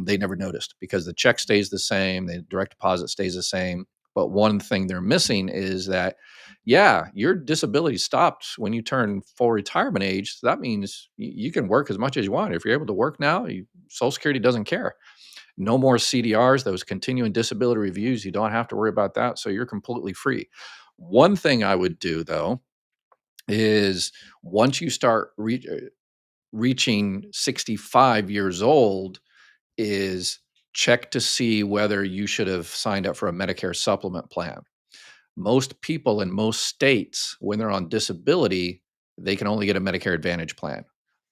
Speaker 1: They never noticed because the check stays the same, the direct deposit stays the same. But one thing they're missing is that, yeah, your disability stopped when you turn full retirement age. So that means you can work as much as you want. If you're able to work now, Social Security doesn't care. No more CDRs, those continuing disability reviews. You don't have to worry about that. So you're completely free. One thing I would do, though, is once you start reaching 65 years old, is check to see whether you should have signed up for a Medicare supplement plan. Most people in most states, when they're on disability, they can only get a Medicare Advantage plan.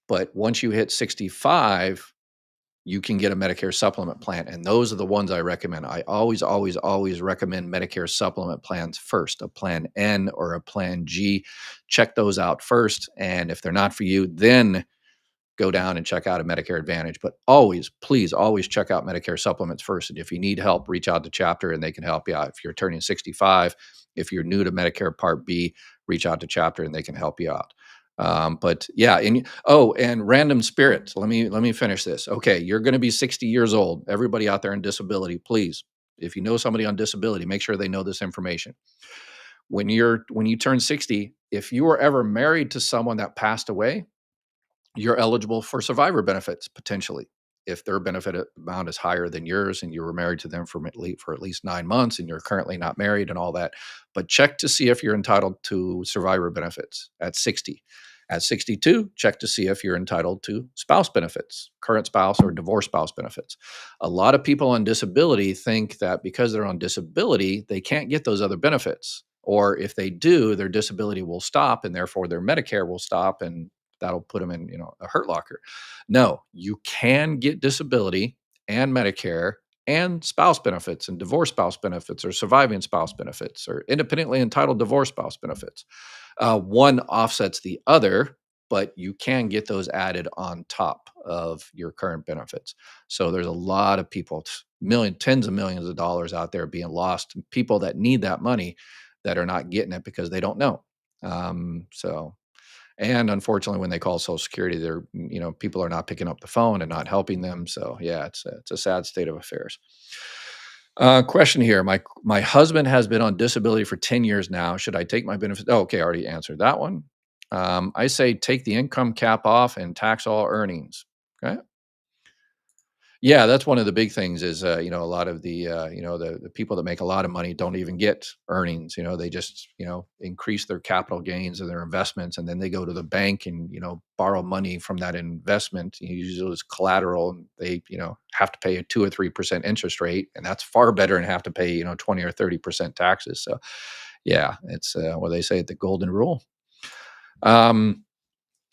Speaker 1: But once you hit 65, you can get a Medicare supplement plan. And those are the ones I recommend. I always, always, always recommend Medicare supplement plans first, a plan N or a plan G. Check those out first. And if they're not for you, then go down and check out a Medicare Advantage. But always, please, always check out Medicare supplements first. And if you need help, reach out to Chapter and they can help you out. If you're turning 65, if you're new to Medicare Part B, reach out to Chapter and they can help you out. But yeah, and random spirits. Let me finish this. Okay, you're going to be 60 years old. Everybody out there in disability, please, if you know somebody on disability, make sure they know this information. When you turn 60, if you were ever married to someone that passed away, you're eligible for survivor benefits potentially. If their benefit amount is higher than yours and you were married to them for at least 9 months and you're currently not married and all that. But check to see if you're entitled to survivor benefits at 60. At 62, check to see if you're entitled to spouse benefits, current spouse or divorced spouse benefits. A lot of people on disability think that because they're on disability, they can't get those other benefits. Or if they do, their disability will stop and therefore their Medicare will stop and that'll put them in, a hurt locker. No, you can get disability and Medicare and spouse benefits and divorce spouse benefits or surviving spouse benefits or independently entitled divorce spouse benefits. One offsets the other, but you can get those added on top of your current benefits. So there's a lot of people, tens of millions of dollars out there being lost, people that need that money that are not getting it because they don't know. So and unfortunately, when they call Social Security, people are not picking up the phone and not helping them. So yeah, it's a sad state of affairs. Question here: my husband has been on disability for 10 years now. Should I take my benefits? Oh, okay, I already answered that one. I say take the income cap off and tax all earnings. Okay. Yeah, that's one of the big things is, a lot of the people that make a lot of money don't even get earnings. They just, increase their capital gains and their investments, and then they go to the bank and, borrow money from that investment, usually as collateral, and they, have to pay a 2 or 3% interest rate, and that's far better than have to pay, 20 or 30% taxes. So, yeah, it's what they say, the golden rule. Um,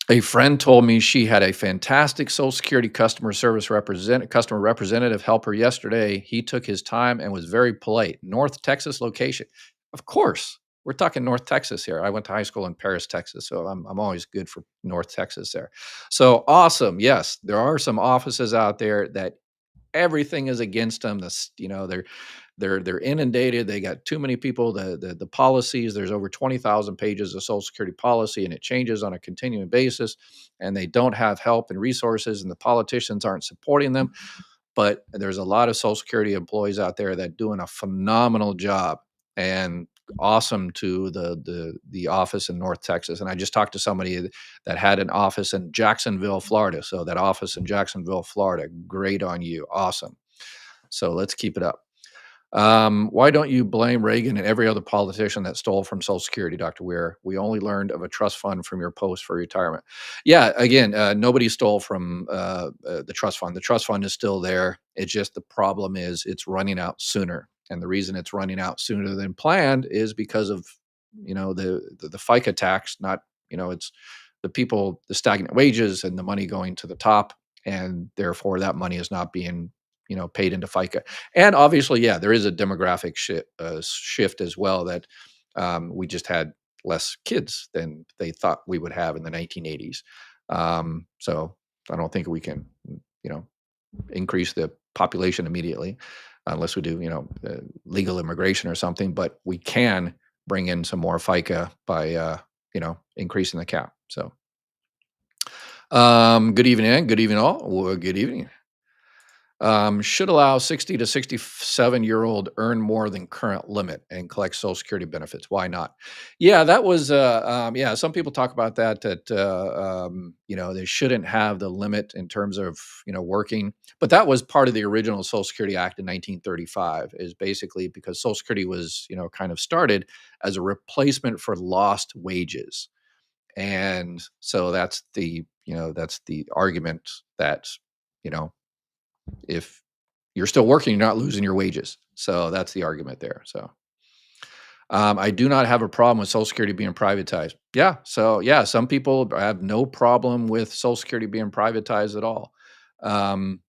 Speaker 1: a friend told me she had a fantastic Social Security customer representative help her yesterday. He took his time and was very polite. North Texas location. Of course, we're talking North Texas here. I went to high school in Paris, Texas, so I'm always good for North Texas there. So awesome. Yes, there are some offices out there that everything is against them. They're inundated. They got too many people. The policies. There's over 20,000 pages of Social Security policy, and it changes on a continuing basis. And they don't have help and resources, and the politicians aren't supporting them. But there's a lot of Social Security employees out there that doing a phenomenal job and awesome to the office in North Texas. And I just talked to somebody that had an office in Jacksonville, Florida. So that office in Jacksonville, Florida, great on you. Awesome. So let's keep it up. Why don't you blame Reagan and every other politician that stole from Social Security, Dr. Weir? We only learned of a trust fund from your post for retirement. Yeah, again, nobody stole from the trust fund. The trust fund is still there. It's just the problem is it's running out sooner. And the reason it's running out sooner than planned is because of, the FICA tax, not, it's the people, the stagnant wages and the money going to the top. And therefore that money is not being, paid into FICA. And obviously, yeah, there is a demographic shift as well that we just had less kids than they thought we would have in the 1980s. So I don't think we can, you know, increase the population immediately unless we do, legal immigration or something. But we can bring in some more FICA by, increasing the cap. So, good evening, Ann. Good evening, all. Well, good evening. Should allow 60 to 67-year-old earn more than current limit and collect Social Security benefits. Why not? Yeah, that was, yeah, some people talk about that, they shouldn't have the limit in terms of, working. But that was part of the original Social Security Act in 1935, is basically because Social Security was, kind of started as a replacement for lost wages. And so that's the argument that, you know, if you're still working, you're not losing your wages. So that's the argument there. So I do not have a problem with Social Security being privatized. Yeah. So yeah, some people have no problem with Social Security being privatized at all. Um,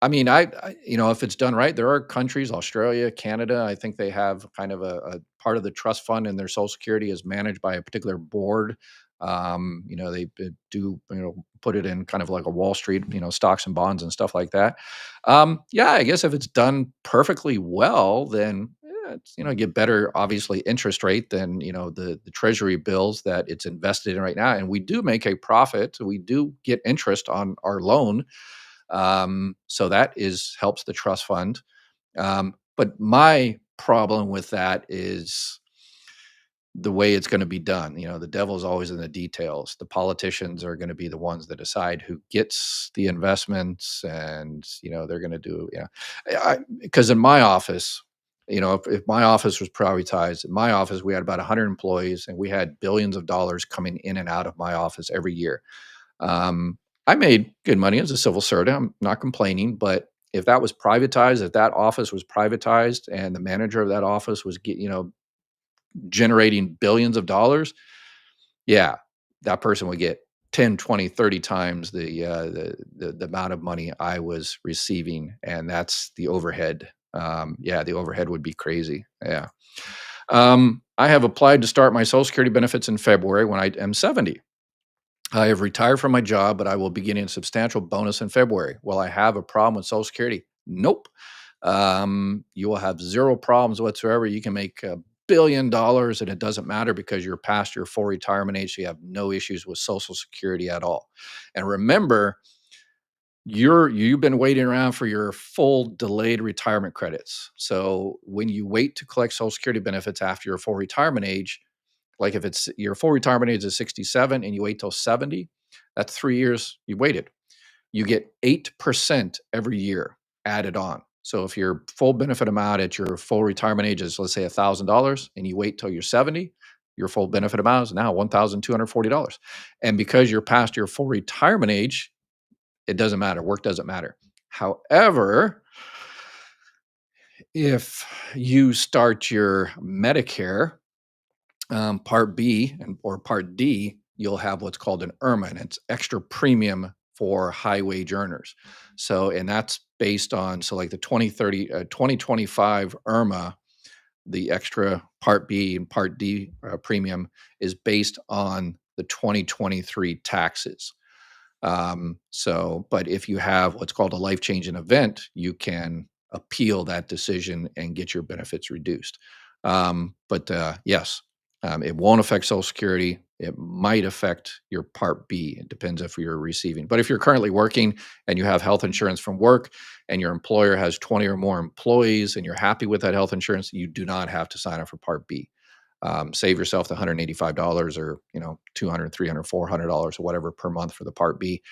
Speaker 1: I mean, if it's done right, there are countries, Australia, Canada. I think they have kind of a part of the trust fund, and their Social Security is managed by a particular board They do, put it in kind of like a Wall Street, stocks and bonds and stuff like that. Yeah, I guess if it's done perfectly well, then it's, get better, obviously, interest rate than, the treasury bills that it's invested in right now. And we do make a profit. We do get interest on our loan. So that is helps the trust fund. But my problem with that is the way it's going to be done. The devil's always in the details. The politicians are going to be the ones that decide who gets the investments, and they're going to do. Yeah, because in my office, if my office was privatized, in my office we had about 100 employees, and we had billions of dollars coming in and out of my office every year. Um, I made good money as a civil servant. I'm not complaining, but if that was privatized, if that office was privatized, and the manager of that office was generating billions of dollars, yeah, that person would get 10, 20, 30 times the amount of money I was receiving, and that's the overhead. Yeah, the overhead would be crazy. Yeah. I have applied to start my Social Security benefits in February when I am 70. I have retired from my job, but I will be getting a substantial bonus in February. Will I have a problem with Social Security? Nope. You will have zero problems whatsoever. You can make $1 billion, and it doesn't matter because you're past your full retirement age. So you have no issues with Social Security at all. And remember, you've been waiting around for your full delayed retirement credits. So when you wait to collect Social Security benefits after your full retirement age, like if it's your full retirement age is 67 and you wait till 70, that's 3 years you waited. You get 8% every year added on. So if your full benefit amount at your full retirement age is, let's say, $1,000, and you wait till you're 70, your full benefit amount is now $1,240. And because you're past your full retirement age, it doesn't matter. Work doesn't matter. However, if you start your Medicare, Part B or Part D, you'll have what's called an IRMA, and it's extra premium for high wage earners. So, and that's based on, so like the 2025 IRMA, the extra Part B and Part D premium is based on the 2023 taxes. But if you have what's called a life changing event, you can appeal that decision and get your benefits reduced. But yes, it won't affect Social Security. It might affect your Part B. It depends if you're receiving. But if you're currently working and you have health insurance from work, and your employer has 20 or more employees, and you're happy with that health insurance, you do not have to sign up for Part B. Save yourself the $185, or 200, 300, $400 or whatever per month for the Part B.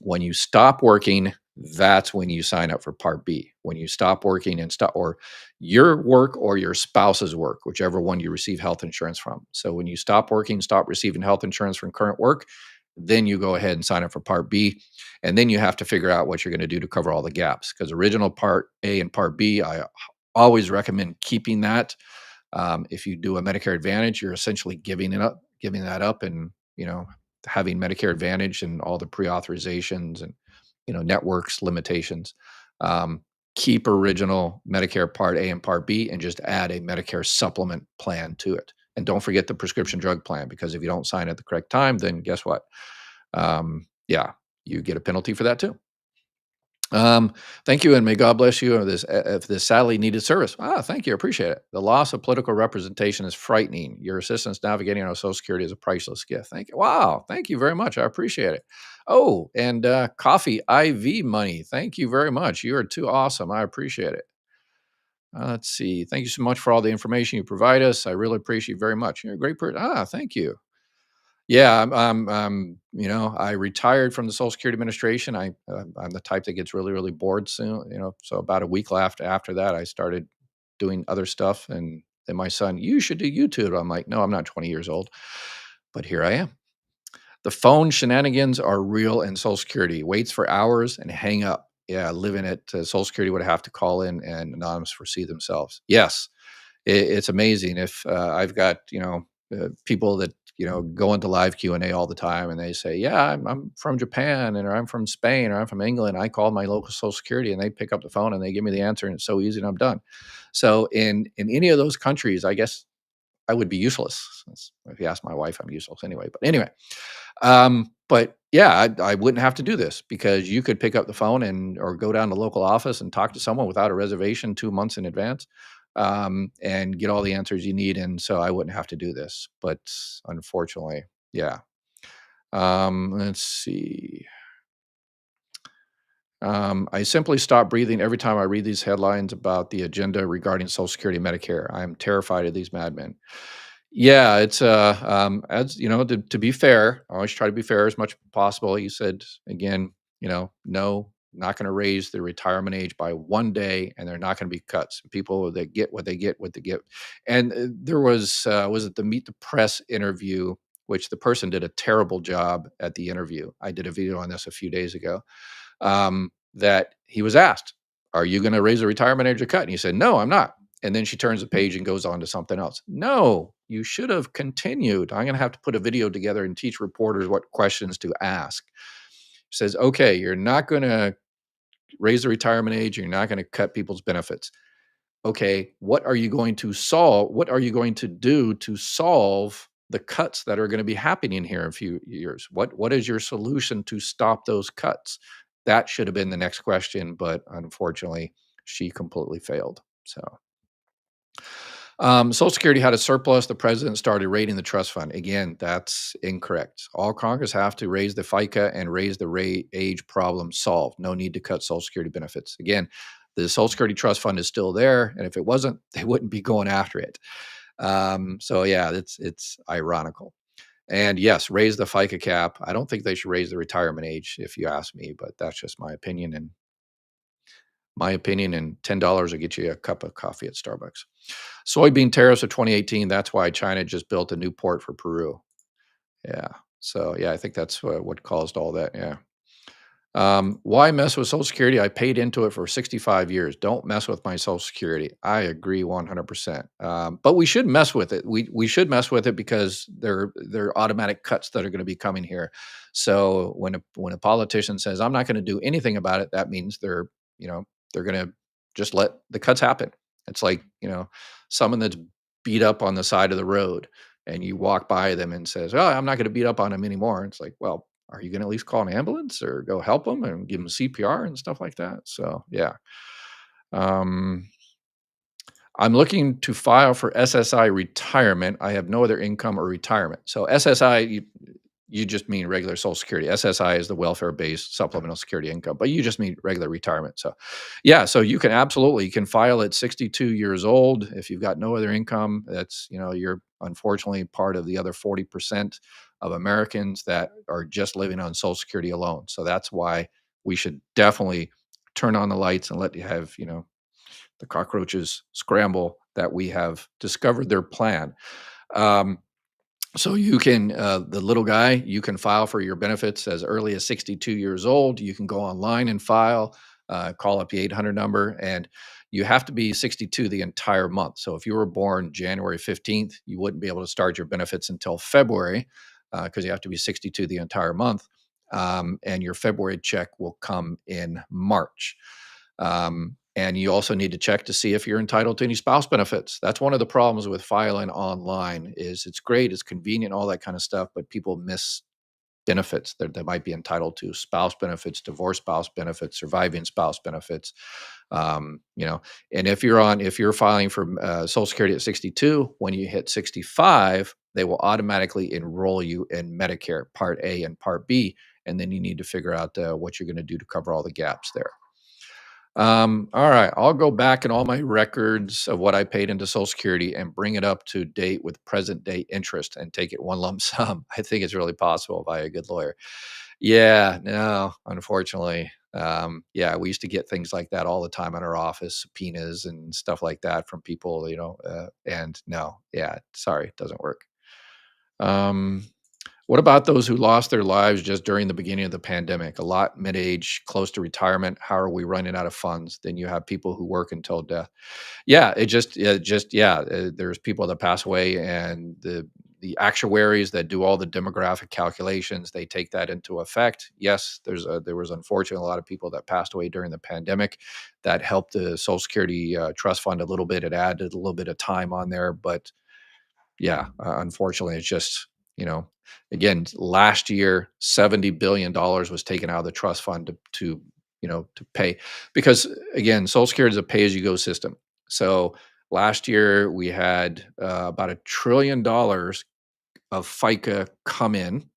Speaker 1: When you stop working, that's when you sign up for Part B. When you stop working and stop, or your work or your spouse's work, whichever one you receive health insurance from. So when you stop working, stop receiving health insurance from current work, then you go ahead and sign up for Part B. And then you have to figure out what you're going to do to cover all the gaps, because original Part A and Part B, I always recommend keeping that. If you do a Medicare Advantage, you're essentially giving that up, and having Medicare Advantage and all the pre-authorizations and networks limitations. Um, Keep original Medicare Part A and Part B, and just add a Medicare supplement plan to it. And don't forget the prescription drug plan, because if you don't sign at the correct time, then guess what? Yeah, you get a penalty for that too. Um, Thank you, and may God bless you for this sadly needed service. Thank you, I appreciate it. The loss of political representation is frightening. Your assistance navigating our Social Security is a priceless gift. Thank you. Wow, thank you very much. I appreciate it. Oh, and coffee IV money. Thank you very much. You are too awesome. I appreciate it. Let's see. Thank you so much for all the information you provide us. I really appreciate you very much. You're a great person. Thank you. Yeah, I retired from the Social Security Administration. I'm the type that gets really, really bored soon. So about a week after that, I started doing other stuff, and then my son, you should do YouTube. I'm like, no, I'm not 20 years old, but here I am. The phone shenanigans are real in Social Security. Waits for hours and hang up. Yeah, living at Social Security would have to call in and anonymous foresee themselves. Yes, it's amazing. If I've got people that go into live Q&A all the time, and they say, yeah, I'm from Japan, or I'm from Spain, or I'm from England. I called my local Social Security, and they pick up the phone and they give me the answer, and it's so easy, and I'm done. So in any of those countries, I guess I would be useless. If you ask my wife, I'm useless anyway. But anyway, but yeah, I wouldn't have to do this because you could pick up the phone and or go down to the local office and talk to someone without a reservation 2 months in advance, and get all the answers you need. And so I wouldn't have to do this. But unfortunately, yeah. Let's see. I simply stop breathing every time I read these headlines about the agenda regarding Social Security and Medicare. I am terrified of these madmen. Yeah, it's as you know, to be fair, I always try to be fair as much as possible. You said again, no, not going to raise the retirement age by 1 day, and they're not going to be cuts. People that get what they get, what they get. And there was it the Meet the Press interview, which the person did a terrible job at the interview. I did a video on this a few days ago, that he was asked, "Are you going to raise the retirement age or cut?" And he said, "No, I'm not." And then she turns the page and goes on to something else. No, you should have continued. I'm going to have to put a video together and teach reporters what questions to ask. Says, okay, you're not going to raise the retirement age. You're not going to cut people's benefits. Okay, what are you going to solve? What are you going to do to solve the cuts that are going to be happening here in a few years? What is your solution to stop those cuts? That should have been the next question, but unfortunately, she completely failed. So, Social Security had a surplus. The president started raiding the trust fund. Again, that's incorrect. All Congress have to raise the FICA and raise the rate age problem solved. No need to cut Social Security benefits. Again, the Social Security trust fund is still there, and if it wasn't, they wouldn't be going after it. So yeah, it's ironical. And yes, raise the FICA cap. I don't think they should raise the retirement age, if you ask me, but that's just my opinion. And $10 will get you a cup of coffee at Starbucks. Soybean tariffs of 2018. That's why China just built a new port for Peru. Yeah. So yeah, I think that's what caused all that. Yeah. Why mess with Social Security? I paid into it for 65 years. Don't mess with my Social Security. I agree 100%. But we should mess with it. We should mess with it because they're automatic cuts that are going to be coming here. So when a politician says I'm not going to do anything about it, that means you know they're going to just let the cuts happen. It's like someone that's beat up on the side of the road, and you walk by them and says, "Oh, I'm not going to beat up on him anymore." It's like, well, are you gonna at least call an ambulance or go help them and give them CPR and stuff like that? So, yeah. Um, I'm looking to file for SSI retirement. I have no other income or retirement. So SSI, you just mean regular Social Security. SSI is the welfare-based supplemental security income, but you just mean regular retirement. So, yeah, so you can file at 62 years old if you've got no other income. That's you're unfortunately part of the other 40% of Americans that are just living on Social Security alone. So that's why we should definitely turn on the lights and let you have the cockroaches scramble that we have discovered their plan. Um, so you can, the little guy, you can file for your benefits as early as 62 years old. You can go online and file, call up the 800 number, and you have to be 62 the entire month. So if you were born January 15th, you wouldn't be able to start your benefits until February because you have to be 62 the entire month. And your February check will come in March. And you also need to check to see if you're entitled to any spouse benefits. That's one of the problems with filing online is it's great, it's convenient, all that kind of stuff, but people miss benefits that they might be entitled to: spouse benefits, divorce spouse benefits, surviving spouse benefits. Um, you know, and if you're filing for Social Security at 62, when you hit 65, they will automatically enroll you in Medicare Part A and Part B, and then you need to figure out what you're going to do to cover all the gaps there. All right, I'll go back in all my records of what I paid into Social Security and bring it up to date with present day interest and take it one lump sum. I think it's really possible by a good lawyer. Yeah, no, unfortunately. Yeah, we used to get things like that all the time in our office, subpoenas and stuff like that from people, and no, yeah, sorry, it doesn't work. Um, what about those who lost their lives just during the beginning of the pandemic? A lot mid-age, close to retirement. How are we running out of funds? Then you have people who work until death. Yeah, yeah. There's people that pass away, and the actuaries that do all the demographic calculations, they take that into effect. Yes, there was unfortunately a lot of people that passed away during the pandemic. That helped the Social Security trust fund a little bit. It added a little bit of time on there, but Yeah, unfortunately, it's just, you know, again, last year, $70 billion was taken out of the trust fund to pay because again, Social Security is a pay-as-you-go system. So last year we had about $1 trillion of FICA come in,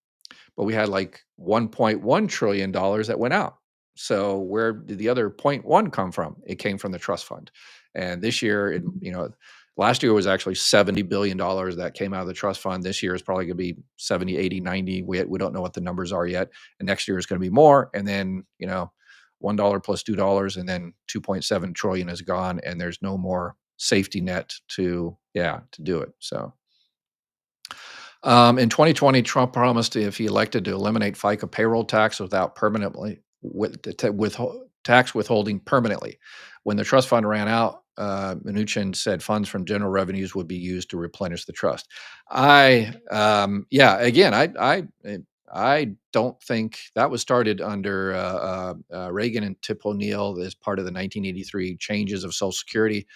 Speaker 1: but we had like $1.1 trillion that went out. So where did the other point 0.1 come from? It came from the trust fund. And this year, last year was actually $70 billion that came out of the trust fund. This year is probably going to be 70, 80, 90. We don't know what the numbers are yet. And next year is going to be more. And then, $1 plus $2, and then 2.7 trillion is gone. And there's no more safety net to do it. So in 2020, Trump promised if he elected to eliminate FICA payroll tax without permanently with tax withholding permanently. When the trust fund ran out, Mnuchin said funds from general revenues would be used to replenish the trust. Yeah, again, I don't think that was started under Reagan and Tip O'Neill as part of the 1983 changes of Social Security.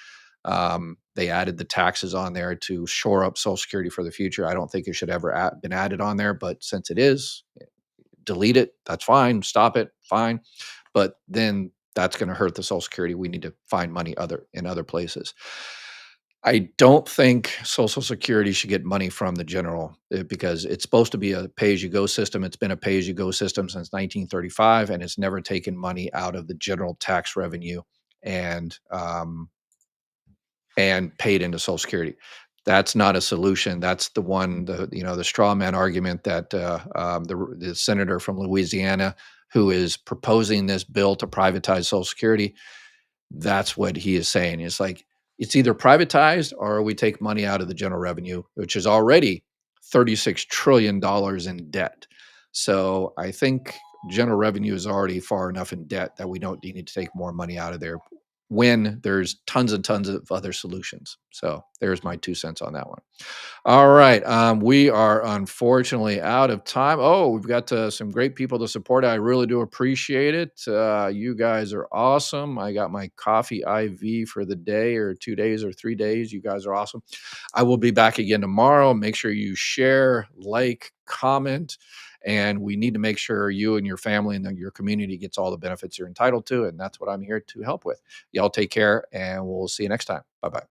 Speaker 1: They added the taxes on there to shore up Social Security for the future. I don't think it should ever been added on there, but since it is, delete it. That's fine. Stop it. Fine. But then that's going to hurt the Social Security. We need to find money in other places. I don't think Social Security should get money from the general because it's supposed to be a pay-as-you-go system. It's been a pay-as-you-go system since 1935, and it's never taken money out of the general tax revenue. And paid into Social Security. That's not a solution. That's the straw man argument that the senator from Louisiana who is proposing this bill to privatize Social Security. That's what he is saying. It's like it's either privatized or we take money out of the general revenue, which is already $36 trillion in debt. So I think general revenue is already far enough in debt that we don't need to take more money out of there when there's tons and tons of other solutions. So there's my 2 cents on that one. All right. We are unfortunately out of time. Oh, we've got some great people to support. I really do appreciate it. You guys are awesome. I got my coffee IV for the day or 2 days or 3 days. You guys are awesome. I will be back again tomorrow. Make sure you share, like, comment, and we need to make sure you and your family and your community gets all the benefits you're entitled to. And that's what I'm here to help with. Y'all take care, and we'll see you next time. Bye bye.